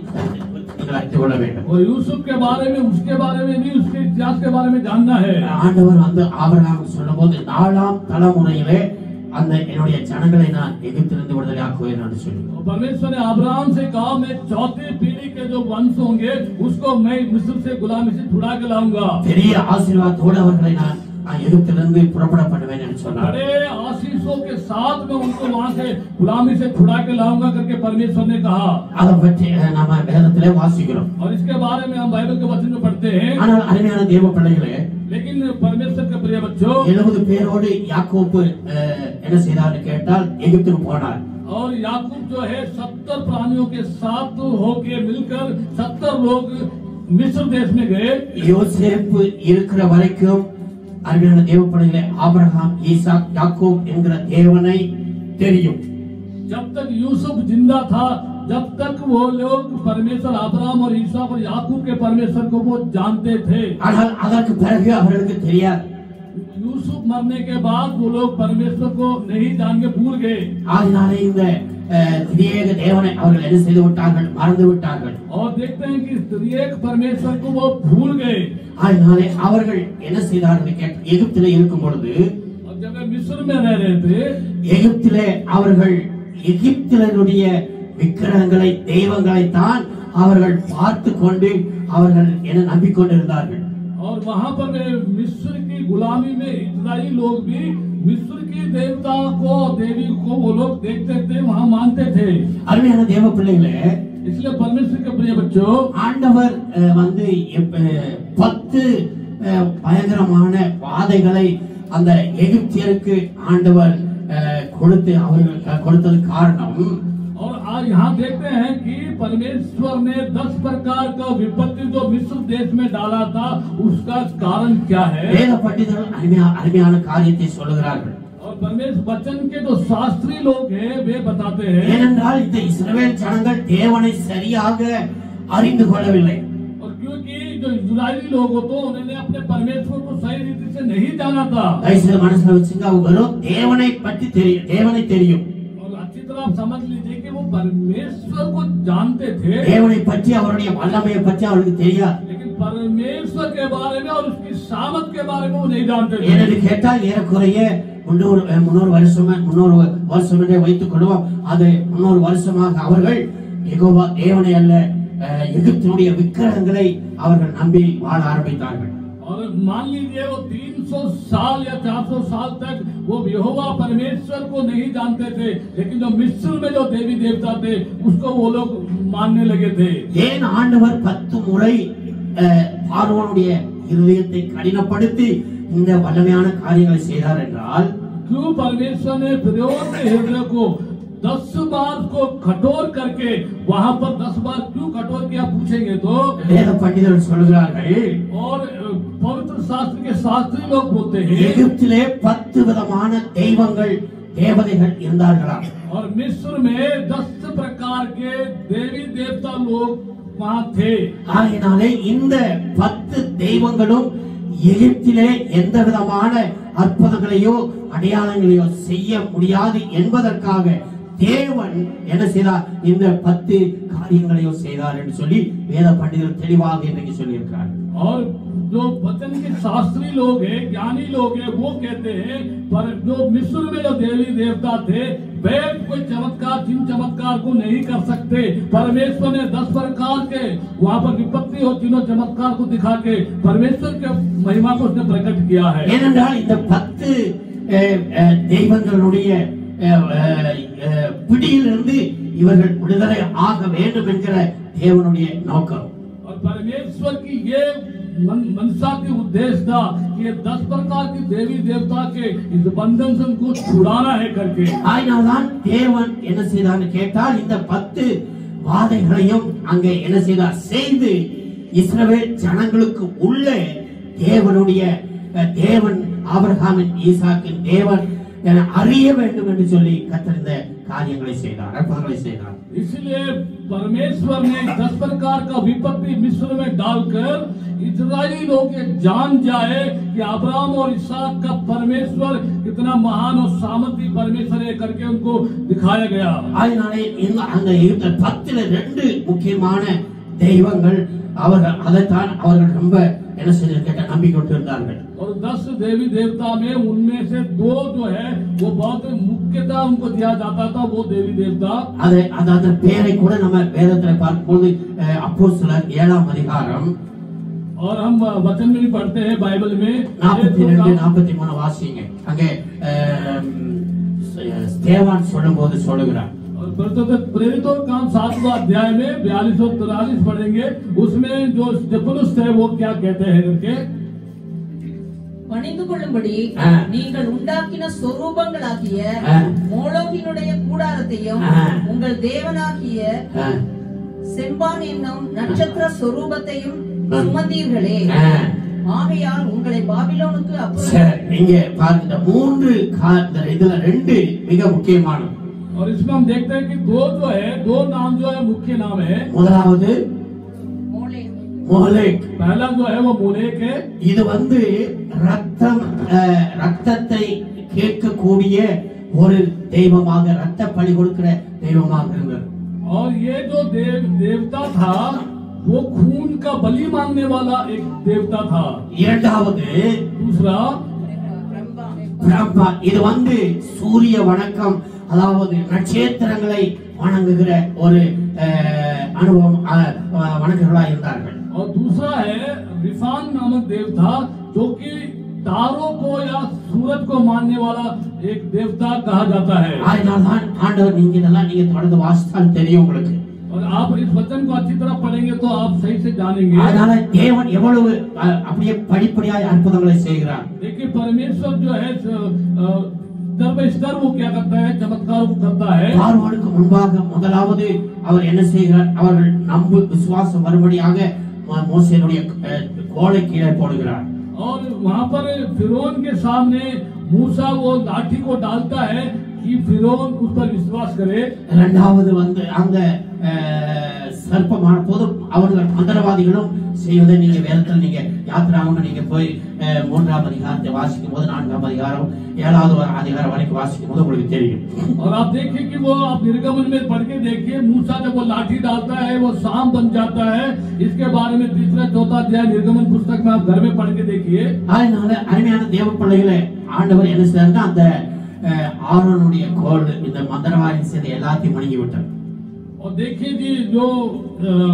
அறிந்து கொள்ள வேண்டும். और यूसुफ के बारे में, उसके बारे में भी, उसके इतिहास के बारे में जानना है। ஆண்டவர் ஆபிரகாமுக்கு சொல்லும்போது 4ஆம் தலைமுறையிலே அந்த என்னுடைய ஜனங்களை நான் எகிப்திலிருந்து விடுதலையாக்குவேன் என்று சொல்லி। परमेश्वर ने अब्राहम से कहा, मैं 4थी पीढ़ी के जो वंश होंगे उसको मैं मिस्र से गुलामी से छुड़ा के लाऊंगा। பெரிய ஆசீர்வாதத்தோடு அவர்களை நான் எகிப்திலிருந்து புறப்பட பண்ணுவேன் என்று சொன்னார். बड़े आशीषों के साथ में उनको वहां से गुलामी से छुड़ा के लाऊंगा करके परमेश्वर ने कहा. அதை பற்றி நாம வேதத்திலே வாசிக்கிறோம். और इसके बारे में हम बाइबल के वचन में पढ़ते हैं. ஆனால் அருமையான தேவ பிள்ளைகளே, लेकिन परमेश्वर के प्रिय बच्चों, 70 பேரோடு யாக்கோபு என்ன செய்தார்னு கேட்டால் எகிப்துக்கு போனார். और याकूब जो है 70 प्राणियों के साथ होके मिलकर 70 लोग मिस्र देश में गए. யோசேப்பு இருக்கிற வரைக்கும் அருமையான தேவ பிள்ளைகளே, ஆபிரகாம், ஈசாக், யாக்கோப் என்கிற தேவனை தெரியும். जब तक यूसुफ जिंदा था, जब तक वो लोग परमेश्वर अब्राहम और ईसाक और याकूब के परमेश्वर को वो जानते थे. ஆனால் அதற்கு பிறகு அவர்களுக்கு தெரியாது. यूसुफ मरने के बाद वो लोग परमेश्वर को नहीं जान के भूल गए. அதனாலே இந்த திரியேக தேவனை அவர்கள் என்ன செய்து விட்டார்கள், மறந்து விட்டார்கள். और देखते हैं कि त्रिएक परमेश्वर को वो भूल गए. அதனாலே அவர்கள் என்ன செய்தார்கள் கேட்ட எகிப்திலே இருக்கும் பொழுது, और जब वे मिस्र में रह रहे थे, எகிப்திலே அவர்கள் எகிப்தியருடைய விக்கிரகங்களை, தெய்வங்களை தான் அவர்கள் பார்த்து கொண்டு அவர்கள் என்ன நம்பிக்கொண்டிருந்தார்கள். और वहाँ पर वे मिस्र की गुलामी में इस्राएली लोग भी मिस्र की देवता को, देवी को वो लोग देखते थे, वहाँ मानते थे. அருமையான தேவ பிள்ளைகளே, इसलिए परमेश्वर के प्रिय बच्चों, ஆண்டவர் வந்து 10 பயங்கரமான வாதைகளை அந்த எகிப்தியருக்கு ஆண்டவர் கொடுத்து அவர்கள் கொடுத்தது காரணம். और आज यहाँ देखते हैं कि परमेश्वर ने 10 प्रकार का विपत्ति जो मिस्र देश में डाला था, उसका कारण क्या है? வேத பண்டிதர்கள் அருமையான காரியத்தை சொல்லுகிறார்கள். और परमेश्वर वचन के जो शास्त्री लोग हैं वे बताते हैं. ஏனென்றால் இந்த இஸ்ரவேல் ஜனங்கள் தேவனை சரியாக அறிந்து கொள்ளவில்லை. और क्योंकि जो इस्राएली लोग हो तो उन्होंने अपने परमेश्वर को सही रीति से नहीं जाना था. தயவுசெய்து மனசுல வச்சுங்க, அவங்க தேவனை பற்றி தெரியும், தேவனை தெரியும். और अच्छी तरह आप समझ लीजिए कि वो परमेश्वर को जानते थे, தேவனை பற்றி அவருடைய வல்லமையை பற்றி அவருக்கு தெரியாது. लेकिन परमेश्वर के बारे में और उसकी सामर्थ के बारे में वो नहीं जानते थे. ஏனென்று கேட்டால் ஏறக்குறைய 300 வருஷம் என்றே வைத்துக் கொள்வோம். அது 300 வருஷமாக அவர்கள் யெகோவா தேவனை அல்ல, எகிப்தினுடைய விக்கிரகங்களை அவர்கள் நம்பி வாழ ஆரம்பித்தார்கள். और मान लीजिए वो 300 साल या 400 साल तक वो यहोवा परमेश्वर को नहीं जानते थे, लेकिन जो मिस्र में जो देवी देवता थे उसको वो लोग मानने लगे थे. ஏன் ஆண்டவர் 10 முறை பார்வோனுடைய இருதயத்தை கடினப்படுத்தி இந்த வல்லமையான காரியங்களை செய்தார் என்றால், क्यों परमेश्वर ने फिरौन के हृदय को 10 बार को कठोर करके वहां पर 10 बार क्यों कठोर किया पूछेंगे तो, வேத பண்டிதர்கள் சொல்கிறார்கள், और पवित्र शास्त्र के शास्त्री लोग बोलते हैं எகிப்திலே 10 விதமான தெய்வங்கள், தேவதைகள் இருந்தார்களா. और मिस्र में 10 प्रकार के देवी देवता लोग वहाँ थे. ஆகையினாலே இந்த 10 தெய்வங்களும் எகிப்திலே எந்த விதமான அற்புதங்களையோ அடையாளங்களையோ செய்ய முடியாது என்பதற்காக தேவன் என்ன செய்தார், இந்த 10 காரியங்களையோ செய்தார் என்று சொல்லி வேத பண்டிதர்கள் தெளிவாக இன்றைக்கு சொல்லியிருக்கிறார். और जो वचन के शास्त्री लोग हैं, ज्ञानी लोग हैं, वो कहते हैं पर जो मिस्र में जो देवी देवता थे वे कोई चमत्कार, जिन चमत्कार को नहीं कर सकते. परमेश्वर ने 10 प्रकार के वहाँ पर विपत्ति और तीनों चमत्कार को दिखा के परमेश्वर के महिमा को उसने प्रकट किया है. ஏனென்றால் இந்த 10 தெய்வங்களுடைய பிடியிலிருந்து இவர்கள் விடுதலை ஆக வேண்டும் என்கிற தேவனுடைய நோக்கம். और परमेश्वर की ये मनसा की उद्देश्य था कि ये 10 प्रकार की देवी देवता के इस बंधन से उनको छुड़ाना है करके. ஆயினால்தான் தேவன் என்ன செய்தார்னு கேட்டால் இந்த 10 வாதைகளையும் அங்கே என்ன செய்தார், செய்து இஸ்ரவேல் ஜனங்களுக்கு உள்ளே தேவன் ஆபிரகாமின், ஈசாக்கின் தேவன் என அறிய வேண்டும் என்று சொல்லி கர்த்தர் இந்த காரியங்களை செய்தார், அற்புதங்களை செய்தார். इसलिए परमेश्वर ने 10 प्रकार का विपत्ति मिस्र में डालकर इस्राएली लोग ये जान जाए कि अब्राहम और इसहाक का परमेश्वर कितना महान और सामर्थी परमेश्वर है करके उनको दिखाया गया. அதனாலே அந்த 10ல 2 முக்கியமான தெய்வங்கள் அவர்கள் அதைத்தான் அவர்கள் ரொம்ப என்ன செய்ய கேட்ட நம்பிக்கொண்டிருந்தார்கள். और 10 देवी देवता में उनमें से 2 जो है वो बहुत मुख्यतः उनको दिया जाता था. वो देवी देवता அந்த பேரை கூட நம்ம வேதத்துல பார்க்கும்போது அப்போஸ்தலர் 7ஆம் அதிகாரம் और हम वचन में भी पढ़ते हैं बाइबल में 42-43 வாசிங்க. அங்கே ஸ்தேவான் சொல்லும்போது சொல்லுகிறார். और प्रेरितों का काम 7वां अध्याय में 42 और 43 पढ़ेंगे. उसमें जो स्टेफनुस थे वो क्या कहते हैं करके பணிந்து கொள்ளும்படி நீங்கள் உண்டாக்கின சொரூபங்களாகிய மோளோகினுடைய கூடாரத்தையும் உங்கள் தேவனாகிய செம்பான் என்னும் நட்சத்திர சொரூபத்தையும் சுமந்தீர்களே, ஆகையால் உங்களை பாபிலோனுக்கு நீங்க பாருங்க, 3 இதுல 2 மிக முக்கியமானது. और इसमें हम देखते हैं कि दो नाम जो है मुख्य नाम है. முதலாவது மோலேக். पहला जो है वो मोलेक है. இது வந்து ரத்தத்தை கேட்கக்கூடிய ஒரு தெய்வமாக, ரத்த பலி கொடுக்கிற தெய்வமாக இருந்தது. और ये जो देवता था वो खून का बलि मांगने वाला एक देवता था. இரண்டாவது दूसरा பிரம்மா. இது வந்து சூரிய வணக்கம், அதாவது நட்சத்திரங்களை வணங்குகிற ஒரு அனுபவம் வணங்குகளாக இருந்தார்கள். और दूसरा है रिफान नामक देवता जो कि तारों को या सूरज को मानने वाला एक देवता कहा जाता है. அதனால்தான் ஆண்டவர், நீங்க இதெல்லாம் நீங்க தொடர்ந்து வாசித்தால் தெரியும் உங்களுக்கு. और आप इस वचन को अच्छी तरह पढ़ेंगे तो आप सही से जानेंगे. அதனால தேவன் எவ்வளவு அப்படியே படிப்படியாய் அற்புதங்களை செய்கிறார். देखिए परमेश्वर जो है स्तर वो क्या करता है, चमत्कार को करता है. பார்வோனுக்கு முன்பாக முதலாவது அவர் என்ன செய்கிறார், அவர்கள் நம்பு விசுவாசம் வரும்படியாக மோசேனுடைய கோலை கீழே போடுகிறார். और वहाँ पर फिरौन के सामने मूसा वो लाठी को डालता है कि फिरौन उस पर विश्वास करे. இரண்டாவது வந்து அந்த சர்ப்பமான போதும் அவர்கள் மந்திரவாதிகளும் செய்வதை நீங்க வேதத்தில் நீங்க யாத்திராம நீங்க போய் 3ஆம் அதிகாரத்தை வாசிக்கும் போது 4ஆம் அதிகாரம் 7வது அதிகாரம் வரைக்கும் வாசிக்கும் போது உங்களுக்கு தெரியும். और आप देखिए कि वो आप निर्गमन में पढ़ के देखिए, मूसा जब वो लाठी डालता है वो सांप बन जाता है. इसके बारे में 3-4 अध्याय निर्गमन पुस्तक में आप घर में पढ़ के देखिए. அதனால அருமையான தேவ பிள்ளைகளே, ஆண்டவர் என்ன செய்தார்னா அந்த ஆரோனுடைய கோல் இந்த மந்திரவாதி செய்த எல்லாத்தையும் மணங்கி விட்டார். और देखिए जी, जो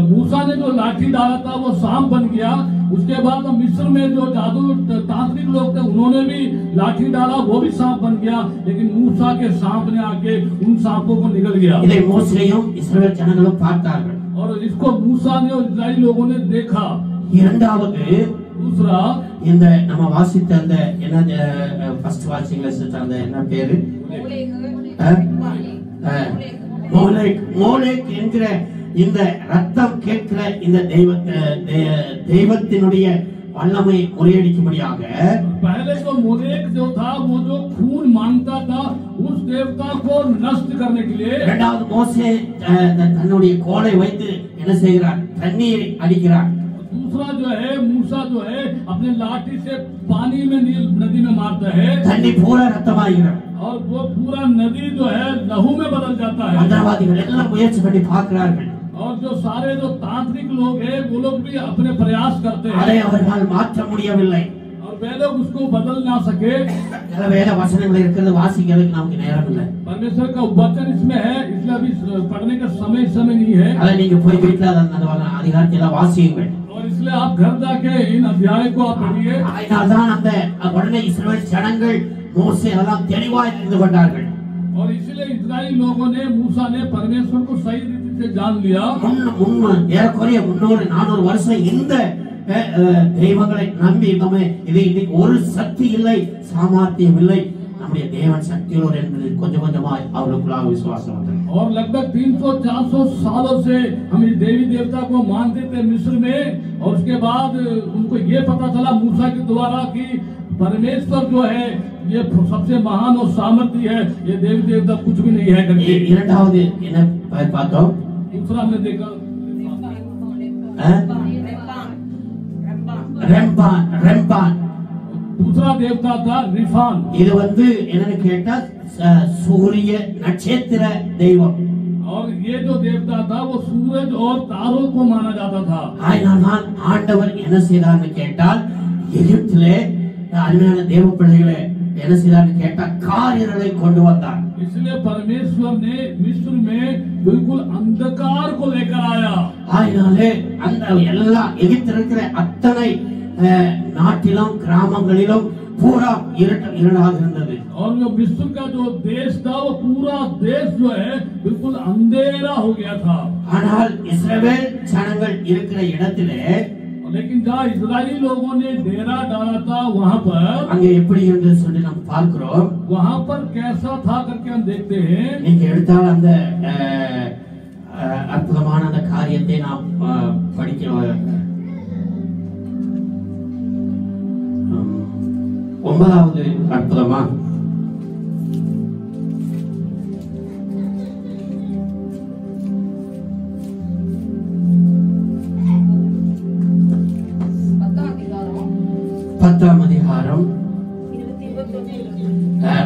मूसा ने जो लाठी डाला था वो सांप बन गया. उसके बाद मिस्र में जो जादू तांत्रिक लोग थे उन्होंने भी लाठी डाला, वो भी सांप बन गया. लेकिन मूसा के सांप ने आके उन सांपों को निगल गया. இதை மோசேயும் இஸ்ரவேல் ஜனங்களும் பார்த்தார்கள். और इसको मूसा ने और इस्राएली लोगों ने देखा. இரண்டாவது दूसरा இந்த நம்ம வாசித்த அந்த என்ன ஃபர்ஸ்ட் வாட்சிங்ல அந்த என்ன பேரு, மோலேக் என்கிற இந்த ரத்தம் கேட்கிற இந்த தெய்வத்தினுடைய வல்லமை முறியடிக்கும்படியாக पहले जो मोलेक जो था वो जो खून मांगता था उस देवता को नष्ट करने के लिए இரண்டாவது மோசே தன்னுடைய கோலை வைத்து என்ன செய்கிறார், தண்ணீரை அடிக்கிறார். दूसरा जो है मूसा जो है अपने लाठी से पानी में नदी में मारता है. தண்ணி பூரா ரத்தமாகிறது. और वो पूरा नदी जो है लहू में बदल जाता है. மந்திரவாதிகள் எல்லாம் முயற்சி பண்ணி பார்க்கிறார்கள். और जो सारे जो तांत्रिक लोग हैं वो लोग भी अपने प्रयास करते हैं. அதை அவர்களால் மாற்ற முடியவில்லை. और वे लोग उसको बदल ना सके. வேத வசனங்கள் இருக்கிறது வாசிக்கிறதுக்கு நமக்கு நேரம் இல்லை. परमेश्वर का वचन इसमें है, इसलिए अभी पढ़ने का समय नहीं है. அதை நீங்க போய் வீட்டுல அந்த அதிகாரத்தை எல்லாம் வாசியுங்கள். और इसलिए आप घर जाके इन अध्याय को आप पढ़िए. அதனால்தான் அந்த உடனே இஸ்ரவேல் ஜனங்கள் மோசே எல்லாம் தெளிவாய் தெரிந்து கொண்டார்கள். और इसलिए इस्राएली लोगों ने मूसा ने परमेश्वर को सही रीति से जान लिया. ஏறக்குறைய 300-400 வருஷம் இந்த தெய்வங்களை நம்பி நம்ம இது ஒரு சக்தி இல்லை, சாமர்த்தியம் இல்லை, நம்முடைய தேவன் சக்தியோடு என்பது கொஞ்சம் கொஞ்சமாய் அவர்களுக்குள்ளாக விசுவாசம் வந்தது. और लगभग 300-400 सालों से हम इस देवी देवता को मानते थे मिस्र में. और उसके बाद उनको ये पता चला मूसा के द्वारा कि परमेश्वर जो है ये सबसे महान और सामर्थ्य है, ये देवी देवता कुछ भी नहीं है करके. இரண்டாவது என்ன பார்த்தோம், दूसरा हमने देखा ரெம்பான். दूसरा देवता था रिफान. இது வந்து என்னன்னு கேட்டா சூரிய நட்சத்திர தெய்வம். और ये जो देवता था वो सूरज और तारों को माना जाता था. ஆண்டவர் என்ன செய்தார்னு கேட்டால், எகிப்திலே அருமையான தேவ பிள்ளைகளே என்ன செய்தார்னு கேட்டா காரிருளை கொண்டு வந்தார். इसलिए परमेश्वर ने मिस्र में बिल्कुल अंधकार को लेकर आया. ஆயினாலே அந்த எல்லா எகிப்தில் இருக்கிற அத்தனை நாட்டிலும் கிராமங்களிலும் पूरा இருளாக இருந்தது. और जो मिस्र का जो देश था वो पूरा देश जो है बिल्कुल अंधेरा हो गया था. ஆனால் இஸ்ரவேல் ஜனங்கள் இருக்கிற இடத்திலே, लेकिन जहाँ इजरायली लोगों ने डेरा डाला था वहाँ पर, அங்கே எப்படி இருந்தது சொல்லி நாம் பார்க்கிறோம். वहाँ पर कैसा था करके हम देखते हैं. நீங்க எடுத்தால் அந்த அற்புதமான அந்த காரியத்தை நாம் படிக்கிறோம். 9வது அற்புதமா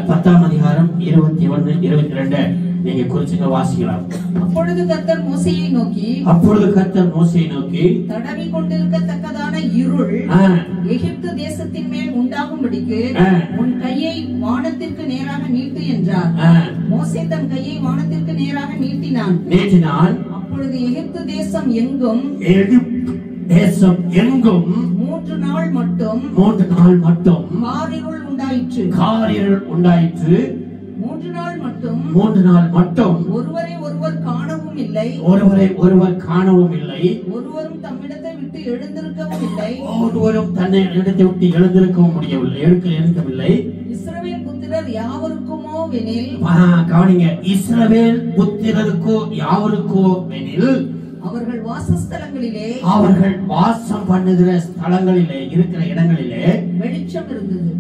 பத்தாம் அதிகாரம் 21, 22 நீங்க குறிச்சுங்க, வாசிக்கலாம். அப்பொழுது கர்த்தர் மோசேயை நோக்கி தடவி கொண்டிருக்கத்தக்கதான இருள் எகிப்து தேசத்தின் மேல் உண்டாகும்படிக்கு உன் கையை வானத்திற்கு நேராக நீட்டு என்றார். மோசே தன் கையை வானத்திற்கு நேராக நீட்டினான். அப்பொழுது எகிப்து தேசம் எங்கும் 3 நாள் மட்டும் காரிருள் உண்டாயிற்று. 3 நாள் மட்டும் ஒருவரை ஒருவர் காணவும் இல்லை. ஒருவரும் தம்மிடத்தை விட்டு எழுந்திருக்கவும் முடியவில்லை. இஸ்ரவேல் புத்திரர் யாவருக்குமோ எனில், கவனிங்க, இஸ்ரவேல் புத்திரருக்கோ யாவருக்கோ எனில் அவர்கள் வாசம் பண்ணுகிற ஸ்தலங்களிலே இருக்கிற இடங்களிலே வெளிச்சம் இருந்தது.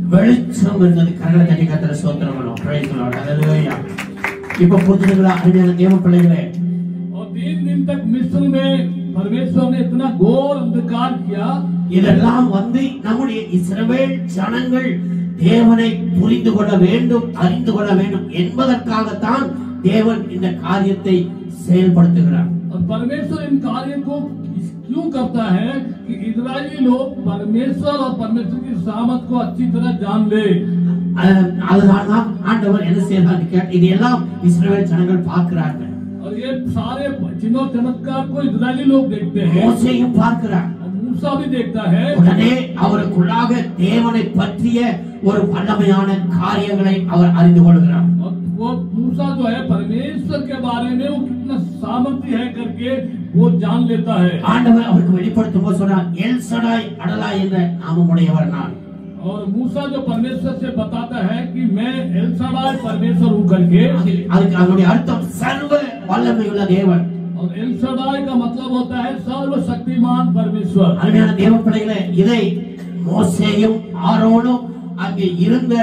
கரங்களை தட்டி கர்த்தரை ஸ்தோத்திரம் பண்ணுவோம். Praise the lord. ஹalleluya. இப்ப புரிஞ்சுங்களா அருமையான தேவ பிள்ளைகளே? और 3 दिन तक मिस्र में परमेश्वर ने इतना घोर अंधकार किया. இதெல்லாம் நம்முடைய இஸ்ரவேல் ஜனங்கள் தேவனை புரிந்து கொள்ள வேண்டும், அறிந்து கொள்ள வேண்டும் என்பதற்காகத்தான் தேவன் இந்த காரியத்தை செயல்படுத்துகிறார். और परमेश्वर इन कार्यों को क्यों करता है कि इजरायली लोग परमेश्वर और परमेश्वर की सामर्थ को अच्छी तरह जान ले. அதனால்தான் ஆண்டவர் என்ன செய்யறாரு கேட்டா, இதெல்லாம் இஸ்ரவேல் ஜனங்கள் பார்க்கிறார்கள். और ये सारे चिन्ह चमत्कार को इजरायली लोग देखते हैं. மோசேயும் பார்க்கிறார், मूसा भी देखता है. உடனே அவருக்குள்ளாக தேவனை பற்றிய ஒரு வல்லமையான காரியங்களை அவர் அறிந்து கொள்கிறார். वो मूसा जो है परमेश्वर के बारे में वो कितना सामर्थ्य है करके वो जान लेता है. ஆண்டவர் அவருக்கு வெளிப்படுத்தும் போது சொன்னார், எல் சடாய் அடலாய் என்ற நாமமுடையவர் நான். और मूसा जो परमेश्वर से बताता है कि मैं एल सडाई परमेश्वर हूँ करके, அதுக்கு அதனுடைய அர்த்தம் சர்வ வல்லமையுள்ள தேவன். और एल सडाई का मतलब होता है सर्वशक्तिमान परमेश्वर. அருமையான தேவ பிள்ளைகளே, இதை மோசேயும் ஆரோனும் அங்கே இருந்த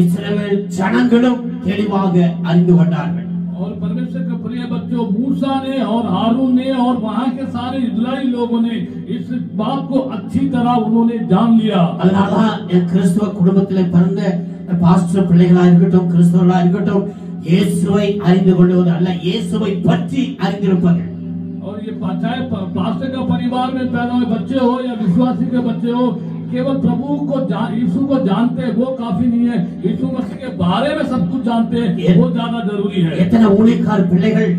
இஸ்ரவேல் ஜனங்களும் தெளிவாக அறிந்து கொண்டார்கள். और परमेश्वर के प्रिय बच्चों, मूसा ने और हारून ने और वहाँ के सारे इजरायली लोगों ने इस बात को अच्छी तरह उन्होंने जान लिया. அதனாலதான் கிறிஸ்துவ குடும்பத்திலே பிறந்த பாஸ்டர் பிள்ளைகளா இருக்கட்டும், கிறிஸ்தவர்களா இருக்கட்டும், இயேசுவை அறிந்து கொள்வது அல்ல, இயேசுவை பற்றி அறிந்திருப்பது. और ये चाहे पास्टर का परिवार में पैदा हुए बच्चे हो या विश्वासी के बच्चे हो, केवल प्रभु को यीशु को जानते हैं वो काफी नहीं है. यीशु मसीह के बारे में सब कुछ जानते हैं वो ज्यादा जरूरी है. எத்தனை ஊழியக்கார பிள்ளைகள்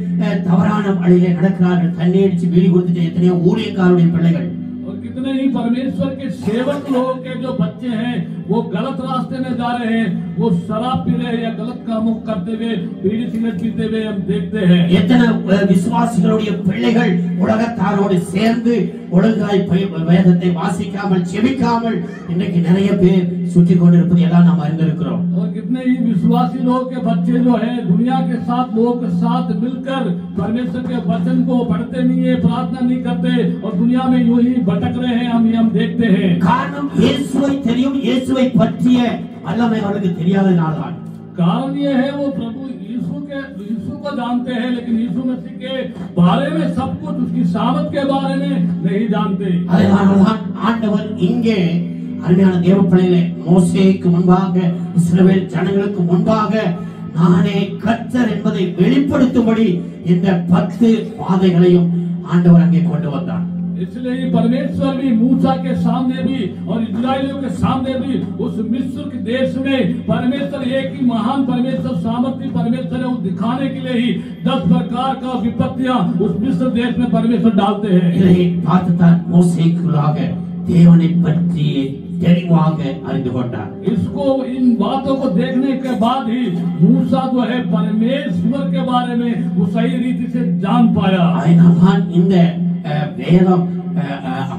தவறான வழியிலே நடக்கிறார்கள், தண்ணீர்ச்சி வெளி கொடுத்துட்டு எத்தனையோ ஊழியக்காரருடைய பிள்ளைகள். और कितने ही परमेश्वर के सेवक लोगों के जो बच्चे हैं वो गलत रास्ते में जा रहे हैं. वो शराब पी रहे हैं या गलत कामों करते हुए, बीड़ी सिगरेट पीते हुए हम देखते हैं. எத்தனை விசுவாசிகளுடைய பிள்ளைகள் உலகத்தாரோடு சேர்ந்து ஒழுங்காய் வேதத்தை வாசிக்காமல் செபிக்காமல் இன்னைக்கு நிறைய பேர் சுற்றி கொண்டிருப்பது எல்லாம் நாம் அறிந்திருக்கிறோம். और कितने ही विश्वासी लोगों के बच्चे जो है दुनिया के साथ लोगों के साथ मिलकर परमेश्वर के वचन को पढ़ते नहीं है, प्रार्थना नहीं करते और दुनिया में यूं ही भटक रहे हैं. हम देखते हैं. காரணம் இயேசுவை தெரியும், இயேசுவை பற்றிய வல்லமை அவர்களுக்கு தெரியாதனால்தான். कारण ये है वो प्रभु यीशु को जानते हैं लेकिन यीशु मसीह के बारे में सब कुछ, उसकी सामर्थ के बारे में नहीं जानते. அதனால்தான் ஆண்டவர் இங்கே அருமையான தேவ பிள்ளைகளே, மோசேக்கு முன்பாக இஸ்ரவேல் ஜனங்களுக்கு முன்பாக நானே கர்த்தர் என்பதை வெளிப்படுத்தும்படி இந்த 10 பாதைகளையும் ஆண்டவர் அங்கே கொண்டு வந்தார். इसलिए परमेश्वर भी मूसा के सामने भी और इस्राएलियों के सामने भी उस मिस्र के देश में परमेश्वर एक ही महान परमेश्वर सामर्थ्य परमेश्वर है, वो दिखाने के लिए ही 10 प्रकार का विपत्तियां उस मिस्र देश में परमेश्वर डालते हैं। இதை பார்த்துதான் மோசேக்குள்ளாக தேவனை பற்றி தெளிவாக அறிந்து கொண்டார்। इसको इन बातों को देखने के बाद ही मूसा जो है परमेश्वर के बारे में वो सही रीति से जान पाया। அதனால்தான் இந்த வேதம்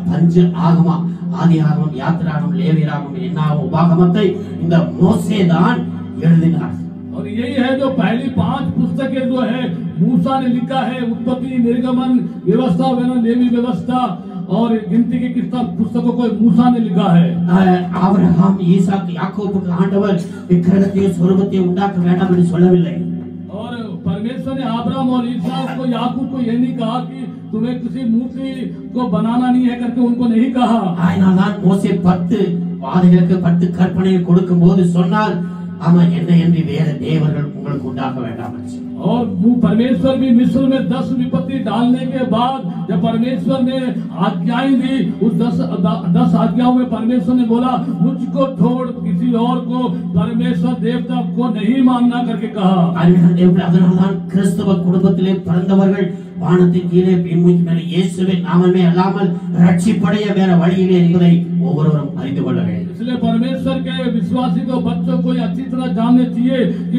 பஞ்ச ஆகமம், ஆதி ஆகமம், யாத்திராகமம், லேவியராகமம், என்னாகமம், உபாகமத்தை இந்த மோசே தான் எழுதினார்। और यही है जो पहली 5 पुस्तकें जो है मूसा ने लिखा है, उत्पत्ति, निर्गमन, व्यवस्था, लेवी व्यवस्था और गिनती की पुस्तकों को मूसा ने लिखा है। ஆபிரகாம், ஈசாக், யாக்கோபுக்கு ஆண்டவர் விக்கிரகத்தையும் சொரூபத்தையும் உண்டாக்க வேண்டாம் என்று சொல்லவில்லை। और परमेश्वर ने अब्राहम और ईसाक को, याकूब को ये नहीं कहा कि तुम्हें किसी मूर्ति को बनाना नहीं है करके उनको नहीं कहा। அதனால்தான் மோசே 10 வாதைகளுக்கு 10 கற்பனையை கொடுக்கும் போது சொன்னார், ஆமா என்ன என்று வேற தேவர்கள் உங்களுக்கு உண்டாக்க வேண்டாம் என்று। और परमेश्वर भी मिस्र में 10 विपत्ति डालने के बाद जब परमेश्वर ने आज्ञाएं दी, उस 10 आज्ञाओं में परमेश्वर ने बोला मुझको छोड़ किसी और को परमेश्वर देवता को नहीं मानना करके कहा। அதனால்தான் கிறிஸ்தவ குடும்பத்திலே பிறந்தவர்கள் வானத்தின் கீழே பூமிக்கு மேலே இயேசுவின் நாமமே அல்லாமல் ரட்சிப்படைய வேற வழியிலே என்பதை ஒவ்வொருவரும் அறிந்து கொள்ள வேண்டும்। इसलिए परमेश्वर के विश्वासी को, बच्चों को अच्छी तरह जानने चाहिए कि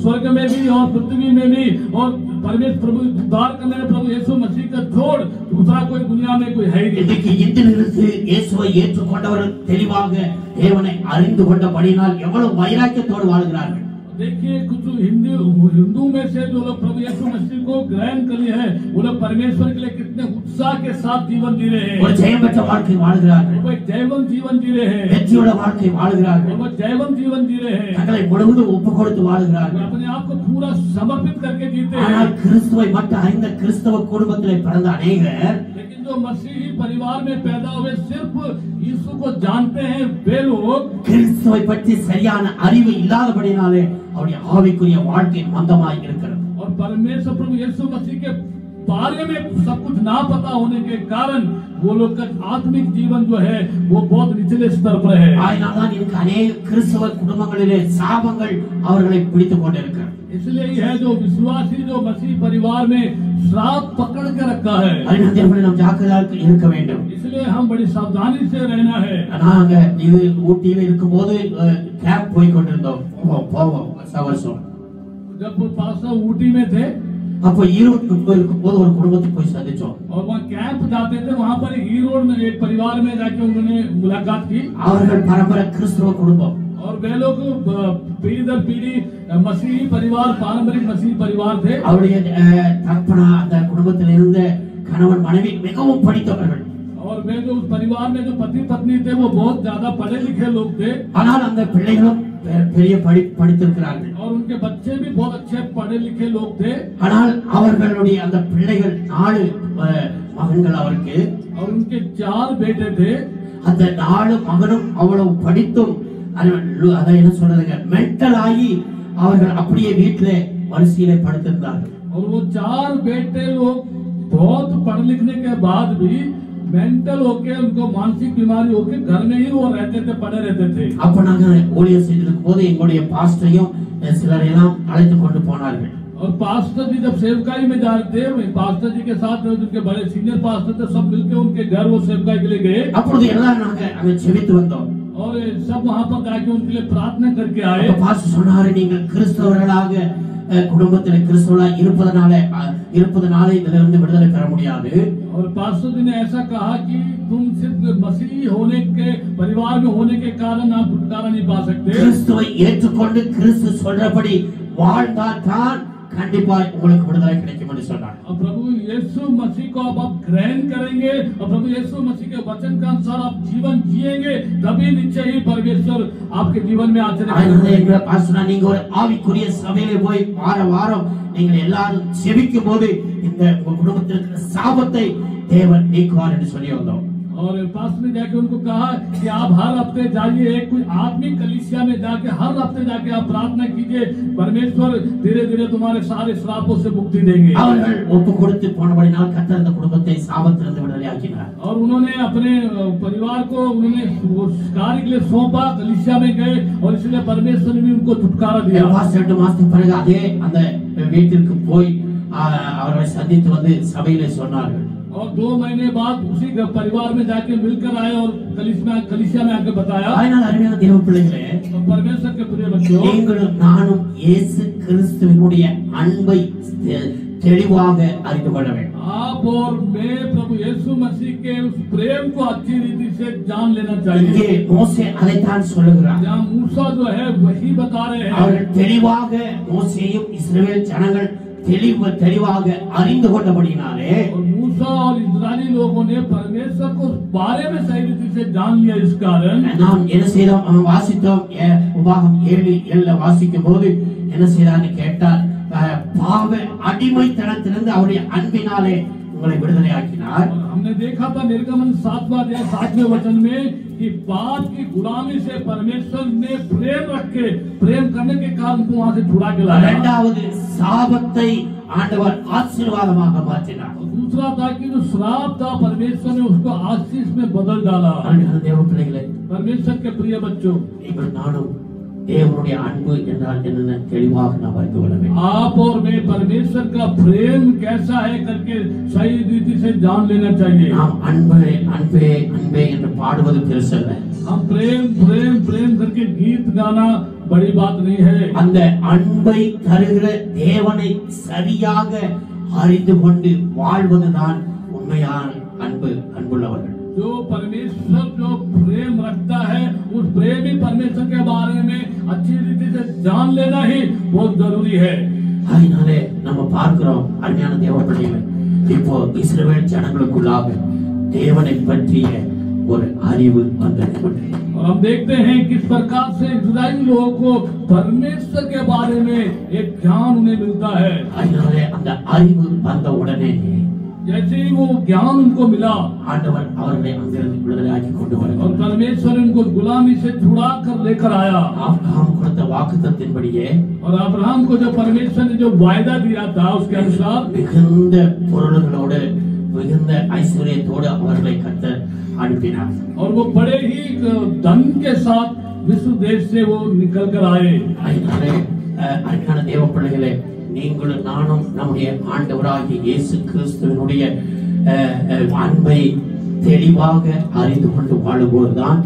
स्वर्ग में भी और पृथ्वी में भी और परमेश्वर प्रभु उद्धार करने में प्रभु यीशु मसीह का छोड़ दूसरा कोई दुनिया में कोई है ही नहीं। இன்னைக்கு இந்தியர்களுக்கு இயேசுவை ஏற்றுக்கொண்டவர்கள் தெளிவாக தேவனை அறிந்து கொண்டபடியினால் எவ்வளவு வைராக்கியத்தோடு வாழ்கிறார்கள்। देखिए कुछ हिंदू में से जो लोग प्रभु यीशु मसीह को ग्रहण कर लिए हैं, वो लोग परमेश्वर के लिए कितने उत्साह के साथ जीवन जी रहे हैं। ஒரு ஜெயம் பெற்ற வாழ்க்கை வாழ்கிறார்கள், वो एक जयवंत जीवन जी रहे हैं, வெற்றியோட வாழ்க்கை வாழ்கிறார்கள், वो जयवंत जीवन जी रहे हैं, தங்களை முழுவதும் ஒப்பு கொடுத்து வாழ்கிறார்கள்। अपने आप को पूरा समर्पित करके जीते हैं। ஆனால் கிறிஸ்துவை மட்டும் அறிந்த கிறிஸ்தவ குடும்பத்திலே பிறந்த அநேகர், लेकिन जो मसीही परिवार में पैदा हुए सिर्फ यीशु को जानते हैं वे लोग கிறிஸ்துவை பற்றி சரியான அறிவு இல்லாதபடினாலே அவருடைய ஆவிக்குரிய வாழ்க்கை மந்தமாய் இருக்கிறது। और परमेश्वर प्रभु यीशु मसीह के बारे में सब कुछ ना पता होने के कारण वो लोग का आत्मिक जीवन जो है वो बहुत निचले स्तर पर है। அதனால்தான் இன்னைக்கு अनेक கிறிஸ்தவ குடும்பங்களிலே சாபங்கள் அவர்களை பிடித்துக் கொண்டிருக்கிறது। इसलिए ही है जो विश्वासी जो मसीह परिवार में श्राप पकड़ के रखा है। அதனால நாம் ஜாக்கிரதையாக இருக்க வேண்டும்। इसलिए हम बड़ी सावधानी से रहना है। நாங்க இது ஊட்டியில இருக்கும்போது கேம்ப் போய் கொண்டிருந்தோம், போவோம் வருஷம்। जब पास्टर ऊटी में थे அப்போ ஈரோடு இருக்கும்போது ஒரு குடும்பத்தை போய் சந்திச்சோம்। और वहाँ कैंप जाते थे, वहाँ पर ईरोड में एक परिवार में जाके उन्होंने मुलाकात की। அவர்கள் பரம்பரை கிறிஸ்தவ குடும்பம் और वे लोग पीढ़ी दर पीढ़ी मसीही परिवार, पारंपरिक मसीही परिवार थे। அவருடைய தகப்பனா அந்த குடும்பத்தில் இருந்த கணவன் மனைவி மிகவும் படித்தவர்கள்। और वे जो उस परिवार में जो पति पत्नी थे वो बहुत ज्यादा पढ़े लिखे लोग थे। ஆனால் அந்த பிள்ளைகளும் பெரிய படித்திருக்கிறார்கள்। और उनके बच्चे भी बहुत अच्छे पढ़े लिखे लोग थे। ஆனால் அவர்களுடைய அந்த பிள்ளைகள் 4 மகன்கள் அவருக்கு, और उनके 4 बेटे थे। அந்த 4 மகனும் அவ்வளவு படித்தும் அதை என்ன சொல்றதுங்க மென்டல் ஆகி அவர்கள் அப்படியே வீட்டிலே வரிசையிலே படுத்திருந்தார்கள்। और वो 4 बेटे लोग बहुत पढ़ लिखने के बाद भी मेंटल होके, उनको मानसिक बीमारी होके घर में ही वो रहते थे, पड़े रहते थे। அப்ப நாங்க ஊழியர் செய்திருக்கும் போது எங்களுடைய பாஸ்டரையும் சிலரையெல்லாம் அழைத்து கொண்டு போனார்கள்। और पास्टर जी जब सेवकाई में जा रहे थे, पास्टर जी के साथ उनके बड़े सीनियर पास्टर थे, सब मिलके उनके घर वो सेवकाई के लिए गए। அப்பொழுது எல்லாம் நாங்க அங்க ஜெபித்து வந்தோம்। और सब वहाँ पर जाके उनके लिए प्रार्थना करके आए। பாஸ்டர் சொன்னாரு, நீங்கள் கிறிஸ்தவர்களாக குடும்பத்தில் கிறிஸ்தவர்களாக இருப்பதனால இதிலிருந்து விடுதலை பெற முடியாது। और पास्टर जी ने ऐसा कहा कि तुम सिर्फ मसीही होने के परिवार में होने के कारण आप छुटकारा नहीं पा सकते। கிறிஸ்துவை ஏற்றுக்கொண்டு கிறிஸ்து சொல்றபடி வாழ்ந்தால் தான் கண்டிப்பா உங்களுக்கு விடுதலை கிடைக்கும் என்று சொன்னார்। और प्रभु यीशु मसीह को आप ग्रहण करेंगे और प्रभु यीशु मसीह के वचन के अनुसार आप जीवन जिएंगे, तभी निश्चय ही परमेश्वर आपके जीवन में आचरण करेंगे। पास्टर நீங்க ஒரு ஆவிக்குரிய சபையிலே போய் வாரம் நீங்கள் எல்லாரும் ஜெபிக்கும் போது இந்த குடும்பத்திற்கு சாபத்தை தேவன் நீக்குவார் என்று சொல்லி வந்தோம்। और पास्टर ने जाके उनको कहा कि आप हर हफ्ते जाइए, एक कोई आत्मिक कलीसिया में जाके हर हफ्ते जाके आप प्रार्थना कीजिए, परमेश्वर धीरे धीरे तुम्हारे सारे श्रापों से मुक्ति देंगे। அவர்கள் ஒப்பு கொடுத்து போனபடினால் கர்த்தர் அந்த குடும்பத்தை சாபத்திலிருந்து விடுதலையாக்கினார்। और उन्होंने अपने परिवार को उन्होंने उस कार्य के लिए सौंपा, कलीसिया में गए और इसलिए परमेश्वर ने भी उनको छुटकारा दिया। 2 மாசத்துக்கு பிறகு அதே அந்த வீட்டிற்கு போய் அவர்களை சந்தித்து வந்து சபையிலே சொன்னார்கள்। और 2 महीने बाद उसी परिवार में जाके मिलकर आए और कलीसिया में आके बताया। அதனால அருமையான தேவ பிள்ளைகளே, परमेश्वर के प्रिय बच्चों, நீங்களும் நானும் இயேசு கிறிஸ்துவினுடைய அன்பை தெளிவாக அறிந்து கொள்ள வேண்டும்। आप और मैं प्रभु यीशु मसीह के उस प्रेम को अच्छी रीति से जान लेना चाहिए। இங்கே மோசே அதைத்தான் சொல்லுகிறார்। जहाँ मूसा जो है वही बता रहे हैं। அவர்கள் தெளிவாக மோசேயும் இஸ்ரவேல் ஜனங்கள் தெளிவாக அறிந்து கொண்டபடினாலே और मूसा और इस्राएली लोगों ने परमेश्वर को बारे में सही रीति से जान लिया। इस कारण நாம் என்ன செய்தோம், வாசித்தோம், உபாகம் 7:7 வாசிக்கும் போது என்ன செய்தான்னு கேட்டால், பாவ அடிமைத்தனத்திலிருந்து அவருடைய அன்பினாலே உங்களை விடுதலை ஆக்கினார்। हमने देखा था निर्गमन 7वें वचन में कि पाप की गुलामी से परमेश्वर ने प्रेम रख के प्रेम करने के कारण को वहां से छुड़ा के लाया। இரண்டாவது சாபத்தை ஆண்டவர் ஆசீர்வாதமாக மாற்றினார்। दूसरा था कि जो श्राप था परमेश्वर ने उसको आशीष में बदल डाला। அருமையான தேவ பிள்ளைகளே, परमेश्वर के प्रिय बच्चों, நீங்கள் நானும் தேவனுடைய அன்பு என்றால் என்னென்ன தெளிவாக நாம் அறிந்து கொள்ள வேண்டும்। आप और मैं परमेश्वर का प्रेम कैसा है करके सही रीति से जान लेना चाहिए। நாம் அன்பே அன்பே அன்பே என்று பாடுவது பெருசல்ல। हम प्रेम प्रेम प्रेम करके गीत गाना बड़ी बात नहीं है। அந்த அன்பை தருகிற தேவனை சரியாக அறிந்து கொண்டு வாழ்வதுதான் உண்மையான அன்புள்ளவர்கள்। जो परमेश्वर जो प्रेम रखता है उस प्रेमी परमेश्वर के बारे में अच्छी रीति से जान लेना ही बहुत जरूरी है। அதனாலே நம்ம பார்க்கிறோம் அருமையான தேவ பிள்ளைகளே, இப்போ இஸ்ரவேல் ஜனங்களுக்குள்ளாக தேவனை பற்றிய ஒரு அறிவு வந்தது। और हम देखते हैं किस प्रकार से इस्राएली लोगों को परमेश्वर के बारे में एक ज्ञान उन्हें मिलता है। அதனாலே அந்த அறிவு வந்த உடனே जैसे ही वो ज्ञान उनको मिला, ஆண்டவர் அவர்களை அங்கிருந்து விடுதலையாக்கி கொண்டு और வருகிறார்। परमेश्वर उनको गुलामी से छुड़ा कर लेकर आया। ஆபிரகாம் கொடுத்த வாக்குத்தத்தத்தின்படியே और अब्राहम को जो परमेश्वर ने जो वायदा दिया था उसके अनुसार மிகுந்த பொருள்களோடு மிகுந்த ஐஸ்வர்யத்தோடு அவர்களை கர்த்தர் அனுப்பினார்। और वो बड़े ही धन के साथ विश्व देश से वो निकल कर आए। அதனாலே அருமையான தேவ பிள்ளைகளே, நீங்களும் நானும் நம்முடைய ஆண்டவராகிய இயேசு கிறிஸ்துவினுடைய அன்பை தெளிவாக அறிந்து கொண்டு வாழும்போதுதான்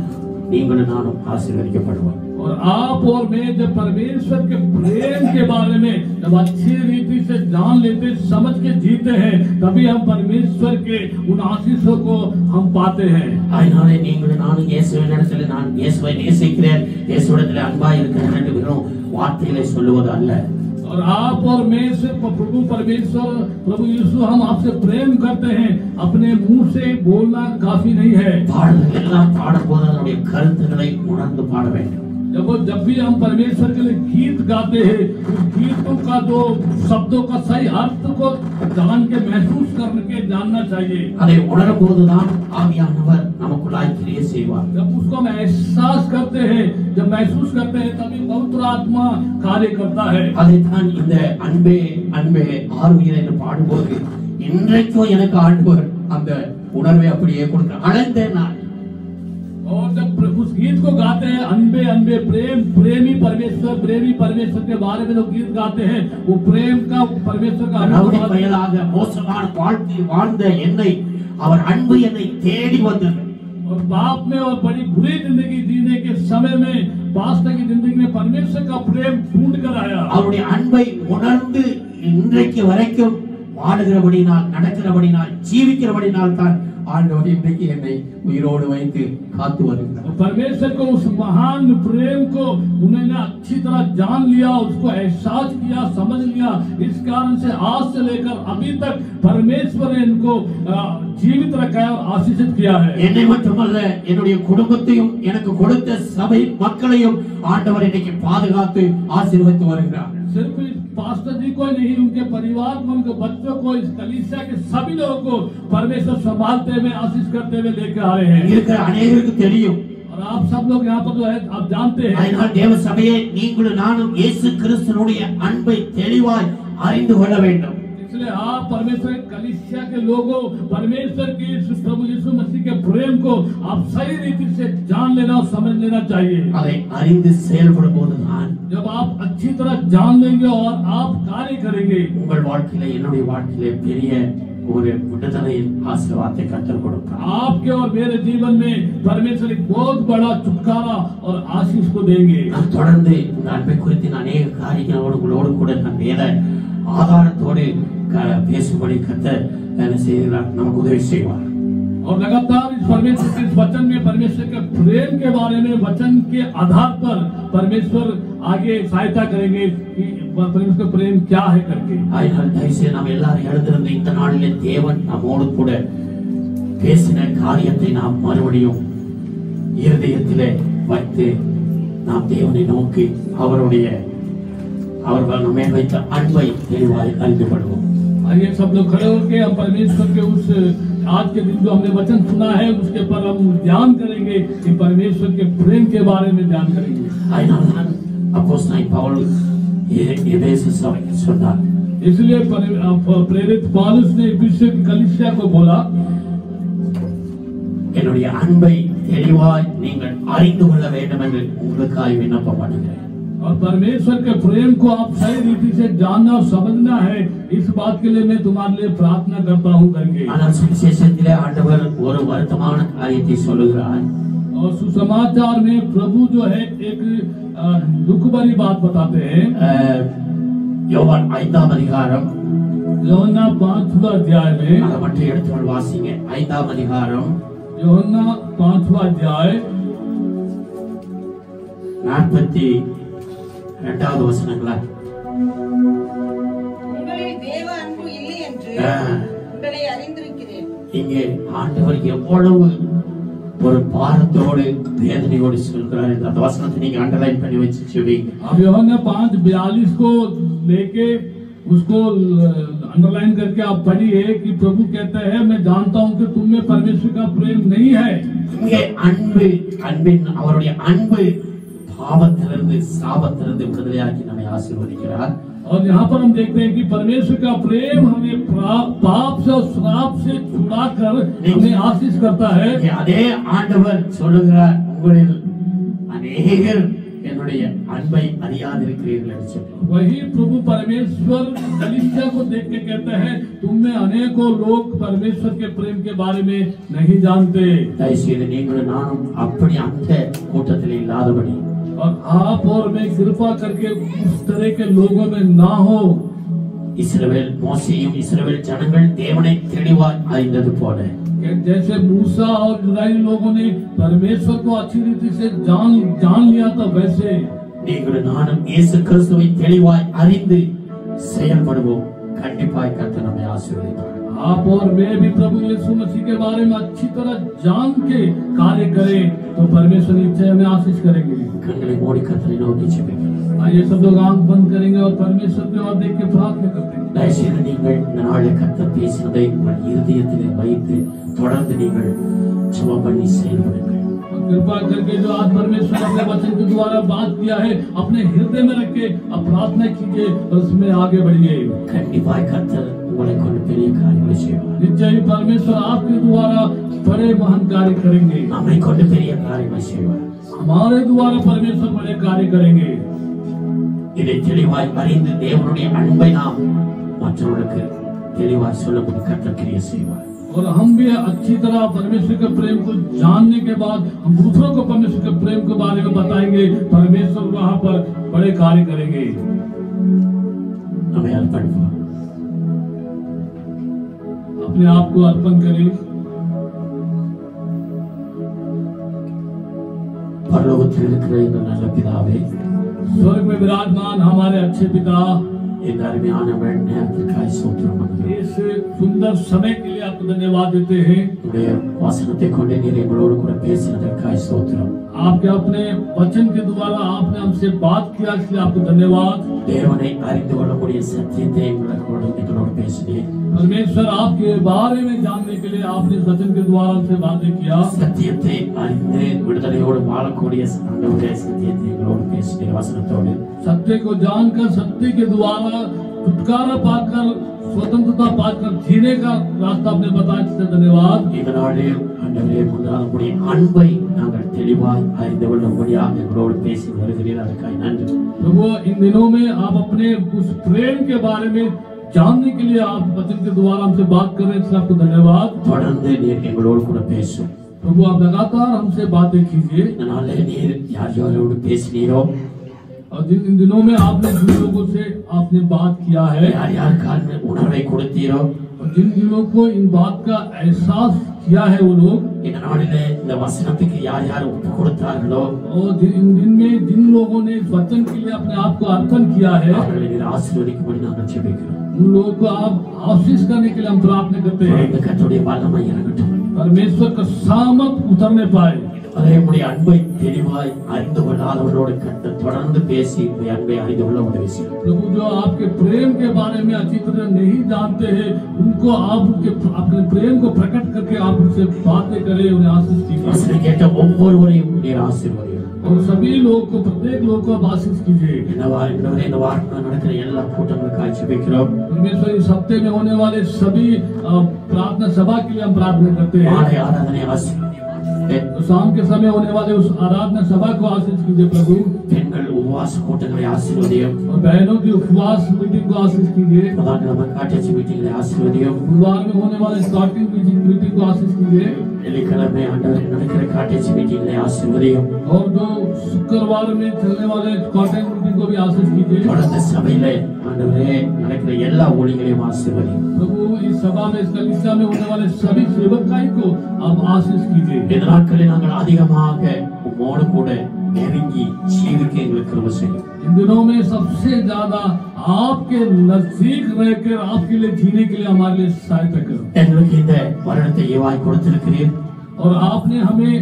நீங்களும் நானும் ஆசீர்வதிக்கப்படுவோம்। और आप और मैं जब परमेश्वर के प्रेम के बारे में जब अच्छी रीति से जान लेते, समझ के जीते हैं, तभी हम परमेश्वर के उन आशीषों को हम पाते हैं। அதனாலே நீங்களும் நானும் இயேசுவினிடத்தில் நான் இயேசுவை நேசிக்கிறேன், இயேசுவிடத்தில் அன்பாய் இருக்கிறேன் என்று வெறும் வார்த்தைகளை சொல்லுவது அல்ல। और आप और मैं सिर्फ प्रभु परमेश्वर प्रभु यीशु हम आपसे प्रेम करते हैं, अपने मुंह से बोलना काफी नहीं है। பாடல்கள் எல்லாம் பாடும்போது அதனுடைய கருத்துக்களை உணர்ந்து பாட வேண்டும்। जब भी हम परमेश्वर के लिए गीत गाते हैं, उस गीतों का जो शब्दों का सही अर्थ को जान के महसूस करके जानना चाहिए। அதை உணரும் போதுதான் ஆவியானவர் நமக்குள்ளாய் கிரியை செய்வார்। जब उसको हम एहसास करते हैं, जब महसूस करते हैं, तभी पवित्र आत्मा कार्य करता है। அதைத்தான் இந்த அன்பே அன்பே ஆறுயிர் என்று பாடும்போது இன்றைக்கும் எனக்கு ஆண்டவர் அந்த உணர்வை அப்படியே கொடுக்கிறார்। அழைந்தேன் நான்। और जब उस गीत को गाते हैं, अनबे अनबे प्रेम प्रेमी परमेश्वर के बारे में जो गीत गाते हैं, वो प्रेम का परमेश्वर का ரவுடி பயலாக மோசமான வாழ்க்கை வாழ்ந்த என்னை அவர் அன்பு என்னை தேடி வந்தது। और बाप में और बड़ी बुरी जिंदगी जीने के समय में पास्टर की जिंदगी में परमेश्वर का प्रेम ढूंढ कर आया। அவருடைய அன்பை உணர்ந்து இன்றைக்கு வரைக்கும் வாழுகிறபடினால், நடக்கிறபடினால், ஜீவிக்கிறபடினால் தான் ஆண்டவர் இன்றைக்கு என்னை உயிரோடு வைத்து காத்து வருகிறார்। परमेश्वर को उस महान प्रेम को उन्होंने अच्छी तरह जान लिया, उसको एहसास किया, समझ लिया। इस कारण से आज से लेकर अभी तक परमेश्वर ने इनको जीवित रखा है और आशीषित किया है। என்னை மட்டுமல்ல, என்னுடைய குடும்பத்தையும் எனக்கு கொடுத்த சபை மக்களையும் ஆண்டவர் இன்னைக்கு பாதுகாத்து ஆசீர்வதித்து வருகிறார்। सिर्फ पास्टर जी को ही नहीं, उनके परिवार को, उनके बच्चों को, इस कलीसिया के सभी लोगों को परमेश्वर संभालते हुए, आशीष करते हुए लेकर आ रहे हैं। இருக்கிற அநேகருக்கு தெரியும். और आप सब लोग यहाँ पर जो है आप जानते हैं। அதனால் தேவ சபையே, நீங்களும் நானும் இயேசு கிறிஸ்துவினுடைய அன்பை தெளிவாய் அறிந்து கொள்ள வேண்டும். इसलिए आप परमेश्वर कलीसिया के लोगों, परमेश्वर की प्रभु यीशु मसीह के प्रेम को आप सही रीति से जान लेना और समझ लेना चाहिए। அதை அறிந்து செயல்படும் போதுதான் जब आप अच्छी तरह जान लेंगे और आप कार्य करेंगे, உங்கள் வாழ்க்கையில, என்னுடைய வாழ்க்கையில பெரிய ஒரு விடுதலையின் ஆசீர்வாதத்தை கர்த்தர் கொடுப்பார். आपके और मेरे जीवन में परमेश्वर एक बहुत बड़ा छुटकारा और आशीष को देंगे। நான் தொடர்ந்து இந்த அன்பை குறித்து அநேக காரியங்களோடு உங்களோடு கூட நான் வேத ஆதாரத்தோடு பேசும்படி கர்த்தர் என்ன செய்கிறார், நமக்கு உதவி செய்வார். और लगातार इस परमेश्वर के इस वचन में, परमेश्वर के प्रेम के बारे में, वचन के आधार पर परमेश्वर आगे सहायता करेंगे कि परमेश्वर का प्रेम क्या है करके। அதனால் தயவுசெய்து நாம் எல்லாரும் எழுந்திருந்து இந்த நாளிலே தேவன் நம்மோடு கூட பேசின காரியத்தை நாம் மறுபடியும் இருதயத்திலே வைத்து நாம் தேவனை நோக்கி அவர்கள் நம்ம வைத்த அன்பை தெளிவாய் அறிந்து கொள்வோம். आइए सब लोग खड़े होकर हम परमेश्वर के उस आज के दिन जो हमने वचन सुना है उसके पर हम ध्यान करेंगे कि परमेश्वर के प्रेम के बारे में ध्यान करेंगे। அதனால்தான் அப்போஸ்தலன் பவுல் எபேசு சபைக்கு சொன்னார், इसलिए प्रेरित पौलुस ने एफेसु की कलीसिया को बोला, என்னுடைய அன்பை தெளிவாய் நீங்கள் அறிந்து கொள்ள வேண்டும் என்று உங்களுக்காக விண்ணப்பம் பண்ணுகிறேன். और परमेश्वर के प्रेम को आप सही रीति से जानना और समझना है, इस बात के लिए मैं तुम्हारे लिए प्रार्थना करता हूँ करके। ஆனால் சுவிசேஷத்திலே ஆண்டவர் ஒரு வருத்தமான காரியத்தை சொல்லுகிறார். और सुसमाचार में प्रभु जो है एक दुख भरी बात बताते हैं। யோவான் 5ஆம் அதிகாரம், யோहन्ना 5वां अध्याय में, அதை மட்டும் எடுத்து வாசிங்க. 5ஆம் அதிகாரம், யோहन्ना 5वां अध्याय 42வது வசனங்களா? உங்களில் தேவ அன்பு இல்லை என்று உங்களை அறிந்திருக்கிறேன். இங்கே ஆண்டவர் எவ்வளவு ஒரு பாரத்தோடு வேதனையோடு சொல்கிறார் என்ற அந்த வசனத்தை நீங்க அண்டர்லைன் பண்ணி வச்சு சொல்வீங்க. अब यूहन्ना 5:42 को लेके उसको अंडरलाइन करके आप पढ़िए कि प्रभु कहता है, मैं जानता हूं कि तुम में परमेश्वर का प्रेम नहीं है। இங்கே அன்பின் அவருடைய அன்பு பாவத்திலிருந்து சாபத்திலிருந்து விடுதலையாக்கி நம்மை ஆசீர்வதிக்கிறார். और यहाँ पर हम देखते हैं कि परमेश्वर का प्रेम हमें पाप से और श्राप से छुड़ाकर हमें आशीष करता है। அதே ஆண்டவர் சொல்லுகிறார், உங்களில் அநேகர் என்னுடைய அன்பை அறியாதிருக்கிறீர்கள் என்று சொல்லி. वही प्रभु परमेश्वर कलीसिया को देख के कहते हैं, तुम में अनेकों लोग परमेश्वर के प्रेम के बारे में नहीं जानते। தயவுசெய்து நீங்களும் நானும் அப்படி அந்த கூட்டத்தில் இல்லாதபடி, और आप और मैं कृपा करके उस तरह के लोगों में ना हो। இஸ்ரவேல் மோசேயும் இஸ்ரவேல் ஜனங்கள் தேவனை தெளிவாய் அறிந்தது போல, जैसे मूसा और इस्राएल लोगों ने परमेश्वर को अच्छी रीति से जान लिया था, वैसे நீங்களும் நானும் இயேசு கிறிஸ்துவை தெளிவாய் அறிந்து செயல்படுவோம். கண்டிப்பாய் கர்த்தர் நம்மை ஆசீர்வதிப்பார். आप और मैं भी प्रभु यीशु मसीह के बारे में अच्छी तरह जान के कार्य करें तो परमेश्वर निश्चय हमें आशीष करेंगे। கண்களை மூடி கர்த்தரை நோக்கி ஜெபிக்கலாம். आइए सब लोग आंख बंद करेंगे और परमेश्वर की ओर देख के प्रार्थना करते हैं। தயவுசெய்து நீங்கள் இந்த நாளில் கர்த்தர் பேசினதை உங்கள் இருதயத்திலே வைத்து தொடர்ந்து நீங்கள் ஜெபம் பண்ணி செயல்படுங்கள். कृपा करके जो आज परमेश्वर अपने वचन के द्वारा बात किया है, अपने हृदय में रख के अब प्रार्थना कीजिए और उसमें आगे बढ़िए। கண்டிப்பாய் கர்த்தர் உங்களை கொண்டு பெரிய காரியங்களை செய்வார். निश्चय ही परमेश्वर आपके द्वारा बड़े महान कार्य करेंगे। நம்மை கொண்டு பெரிய காரியங்களை செய்வார். हमारे द्वारा परमेश्वर बड़े कार्य करेंगे। இதை தெளிவாய் அறிந்து தேவனுடைய அன்பை நாம் மற்றவர்களுக்கு தெளிவாய் சொல்லக்கூடிய கர்த்தர் கிரியை செய்வார். और हम भी अच्छी तरह परमेश्वर के प्रेम को जानने के बाद हम दूसरों को परमेश्वर के प्रेम के बारे में बताएंगे। परमेश्वर वहाँ पर बड़े कार्य करेंगे। हमें अर्पण करो, अपने आप को अर्पण करें। பரலோகத்தில் இருக்கிற எங்கள் நல்ல பிதாவே, स्वर्ग में विराजमान हमारे अच्छे पिता, இந்த அருமையான நேரத்திற்காய் ஸ்தோத்திரம் பண்ணுகிறோம். इस सुंदर समय के लिए आपको धन्यवाद देते हैं। உடைய வசனத்தை கொண்டு நீர் எங்களோடு கூட பேசினதற்காய் ஸ்தோத்திரம். आपके अपने वचन के द्वारा आपने हमसे बात किया, इसलिए आपको धन्यवाद। தேவனை அறிந்து கொள்ளக்கூடிய சத்தியத்தை எங்களோடு பேசினீர்। परमेश्वर आपके बारे में जानने के लिए आपने इस वचन के द्वारा हमसे बातें किया। சத்தியத்தை அறிந்து விடுதலையோடு வாழக்கூடிய ஆண்டவரே சத்தியத்தை எங்களோடு பேசினீர் வசனத்தோடு। सत्य को जानकर सत्य के द्वारा छुटकारा पाकर स्वतंत्रता पाकर जीने का रास्ता आपने बताया, इससे धन्यवाद। இதனாலே ஆண்டவரே உங்களுடைய அன்பை நாங்கள் தெளிவாய் அறிந்து கொள்ளும்படியாக எங்களோடு பேசி வருகிறீர், அதற்காக நன்றி। प्रभु इन दिनों में आप अपने उस प्रेम के बारे में जानने के लिए आप वचन के द्वारा हमसे बात कर रहे हैं, इसलिए आपको धन्यवाद। தொடர்ந்து நீர் எங்களோடு கூட பேசும் प्रभु आप लगातार हमसे बातें कीजिए। இதனாலே நீர் யார் யாரோடு பேசினீரோ और इन दिनों में आपने जिन लोगों से आपने बात किया है, யார் யார் கால் உணர்வை கொடுத்தீரோ और जिन लोगों को इन बात का एहसास किया है वो लोग, இந்த நாளிலே இந்த வசனத்துக்கு யார் யார் ஒப்பு கொடுத்தார்களோ और इन दिन में जिन लोगों ने इस वचन के लिए अपने आप को अर्पण किया है, அவர்களை நீர் ஆசீர்வதிக்கும்படி நாங்கள் ஜெபிக்கிறோம்। उन लोगों को आप आशीष करने के लिए हम प्रार्थना करते हैं। இந்த கர்த்தருடைய வல்லமை இறங்கட்டும், परमेश्वर का सामर्थ उतरने पाए। அதே உடைய அன்பை தெளிவாய் அறிந்து கொள்ளாதவர்களோடு கட்ட தொடர்ந்து பேசி உடைய அன்பை அறிந்து கொள்ள உதவி செய்யும்। प्रभु जो आपके प्रेम के बारे में अच्छी तरह नहीं जानते हैं, उनको आप अपने प्रेम को प्रकट करके आप उनसे बातें करें, उन्हें आशीष कीजिए। வசனம் கேட்ட ஒவ்வொருவரையும் நீர் ஆசீர்வதியும்। और सभी लोग को, प्रत्येक लोग को आप आशीष कीजिए। இந்த வாரத்தில் நடக்கிற எல்லா கூட்டங்களுக்காக ஜெபிக்கிறோம்। परमेश्वर इस हफ्ते में होने वाले सभी प्रार्थना सभा के लिए हम प्रार्थना करते हैं। மாலை ஆராதனை ஆசீர்வதியும்। तो शाम के समय होने वाले उस आराधना सभा को आशीष कीजिए प्रभु। பெண்கள் உபவாச கூட்டங்களை ஆசீர்வதியும்। और बहनों की उपवास मीटिंग को आशीष कीजिए। புதன்கிழமை காட்டேஜ் மீட்டிங்களை ஆசீர்வதியும்। बुधवार में होने वाले स्टार्टिंग मीटिंग को आशीष कीजिए। வெள்ளிக்கிழமை ஆண்டவர் நடக்கிற காட்டேஜ் மீட்டிங்களை ஆசீர்வதியும்। और जो शुक्रवार में चलने वाले कॉन्टेंट मीटिंग को भी आशीष कीजिए। தொடர்ந்து சபையிலே ஆண்டவரே நடக்கிற எல்லா ஊழியங்களையும் ஆசீர்வதியும்। प्रभु इस सभा में, इस कलीसिया में होने वाले सभी सेवकाई को आप आशीष कीजिए। இந்த நாட்களில் நாங்கள் அதிகமாக உம்மோடு கூட நெருங்கி ஜீவிக்க எங்களுக்கு கிருபை செய்யும்। इन दिनों में सबसे ज्यादा आपके नजदीक रहकर आपके लिए जीने के लिए हमारे लिए सहायता करो। எங்களுக்கு இந்த வருடத்தை ஈவாய் கொடுத்திருக்கிறீர்। और आपने हमें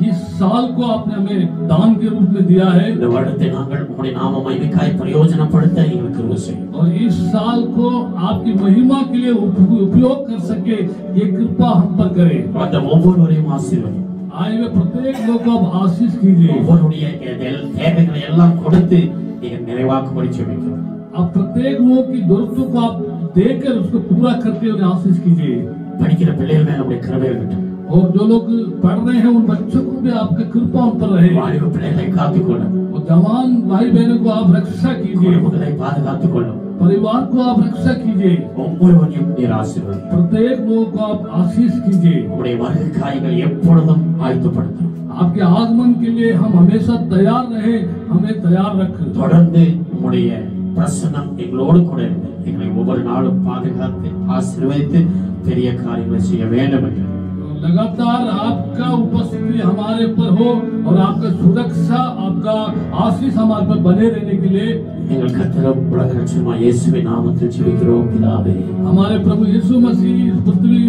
इस साल को आपने हमें दान के रूप में दिया है। இந்த வருடத்தை நாங்கள் உம்முடைய நாம மகிமைக்காய் பிரயோஜனப்படுத்த எங்களுக்கு கிருபை செய்யும்। और इस साल को आपकी महिमा के लिए उपयोग कर सके, ये कृपा हम पर करे। அந்த ஒவ்வொருவரையும் ஆசீர்வதியும்। आए हुए प्रत्येक लोग को आप आशीष कीजिए। ஒவ்வொருடைய தேவைகளை எல்லாம் கொடுத்து நீங்க நிறைவாக்கும்படி ஜெபிக்கிறோம்। आप प्रत्येक लोग की जरूरतों को आप देकर उसको पूरा करके उन्हें आशीष कीजिए। படிக்கிற பிள்ளைகள் மேல உடைய கிருபை இருக்கட்டும்। और जो लोग पढ़ रहे हैं उन बच्चों को भी आपका कृपा उन पर रहे। வாலிப பிள்ளைகளை காத்துக்கொள்ளும்। और जवान भाई बहनों को आप रक्षा कीजिए। குடும்பங்களை பாதுகாத்துக்கொள்ளும்। परिवार को आप रक्षा कीजिए। ஒவ்வொருவரையும் நீர் ஆசீர்வதியும்। प्रत्येक लोग को आप आशीष कीजिए। உம்முடைய வருகைக்காய்கள் எப்பொழுதும் ஆயத்தப்படுத்தும்। आपके आगमन के लिए हम हमेशा तैयार रहे, हमें तैयार रख। தொடர்ந்து உம்முடைய பிரசன்னம் எங்களோடு கூட இருந்து எங்களை ஒவ்வொரு நாளும் பாதுகாத்து ஆசீர்வதித்து பெரிய காரியங்களை செய்ய வேண்டும் என்று लगातार आपका उपस्थिति हमारे पर हो और आपका सुरक्षा, आपका आशीष हमारे पर बने रहने के लिए எங்கள் கர்த்தரும் உலக ரட்சகருமாகிய இயேசுவின் நாமத்தில் ஜெபிக்கிறோம் பிதாவே। हमारे प्रभु यीशु मसीह, इस पृथ्वी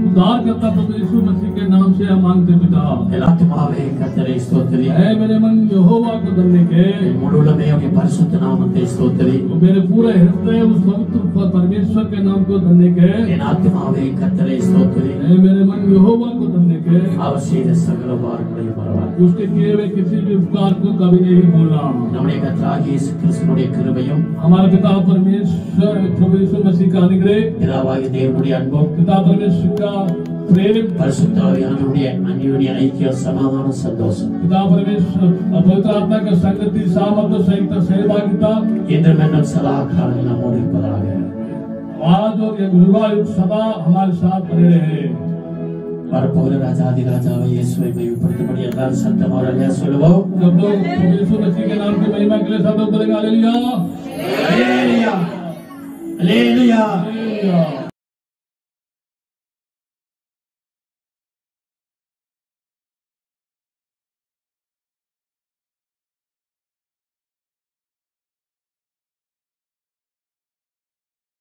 उद्धार करता प्रभु यीशु मसीह के नाम से हम मांगते पिता। என் ஆத்துமாவே கர்த்தரை ஸ்தோத்திரி। है मेरे मन यहोवा को धन्य के। என் முழு உள்ளமே அவருடைய பரிசுத்த நாமத்தை ஸ்தோத்திரி। मेरे पूरे हृदय उस पवित्र परमेश्वर के नाम को धन्य के। என் ஆத்துமாவே கர்த்தரை ஸ்தோத்திரி। है मेरे मन यहोवा को धन्य के। அவர் செய்த சகல உபகாரங்களையும் மறவாதே। उसके किए हुए किसी भी उपकार को कभी नहीं भूलना। நம்முடைய கர்த்தராகிய இயேசு கிறிஸ்துவினுடைய கிருபையும் हमारे पिता परमेश्वर प्रभु यीशु मसीह का अनुग्रह, பிதாவாகிய தேவனுடைய अன்பும் पिता परमेश्वर का प्रेम, பரிசுத்த ஆவியானவருடைய அந்யோன்ய ஐக்கியம் சமாதானம் சந்தோஷம் पिता परमेश्वर पवित्र आत्मा का संगति, सामर्थ्य, संयुक्त सहभागिता என்றும் என்றும் சதா காலம் நம்மோடு இருப்பதாக। आज और ये युग सदा हमारे साथ बने रहे। வரப்போகிற ராஜாதி ராஜாவை இயேசுவை மகிமைப்படுத்தும்படி எல்லாரும் சத்தமாக அல்லேலூயா சொல்லுவோம்। जब लोग प्रभु यीशु मसीह के नाम की महिमा के लिए सब लोग बोलेंगे हालेलुया, हालेलुया, हालेलुया। हालेलुया।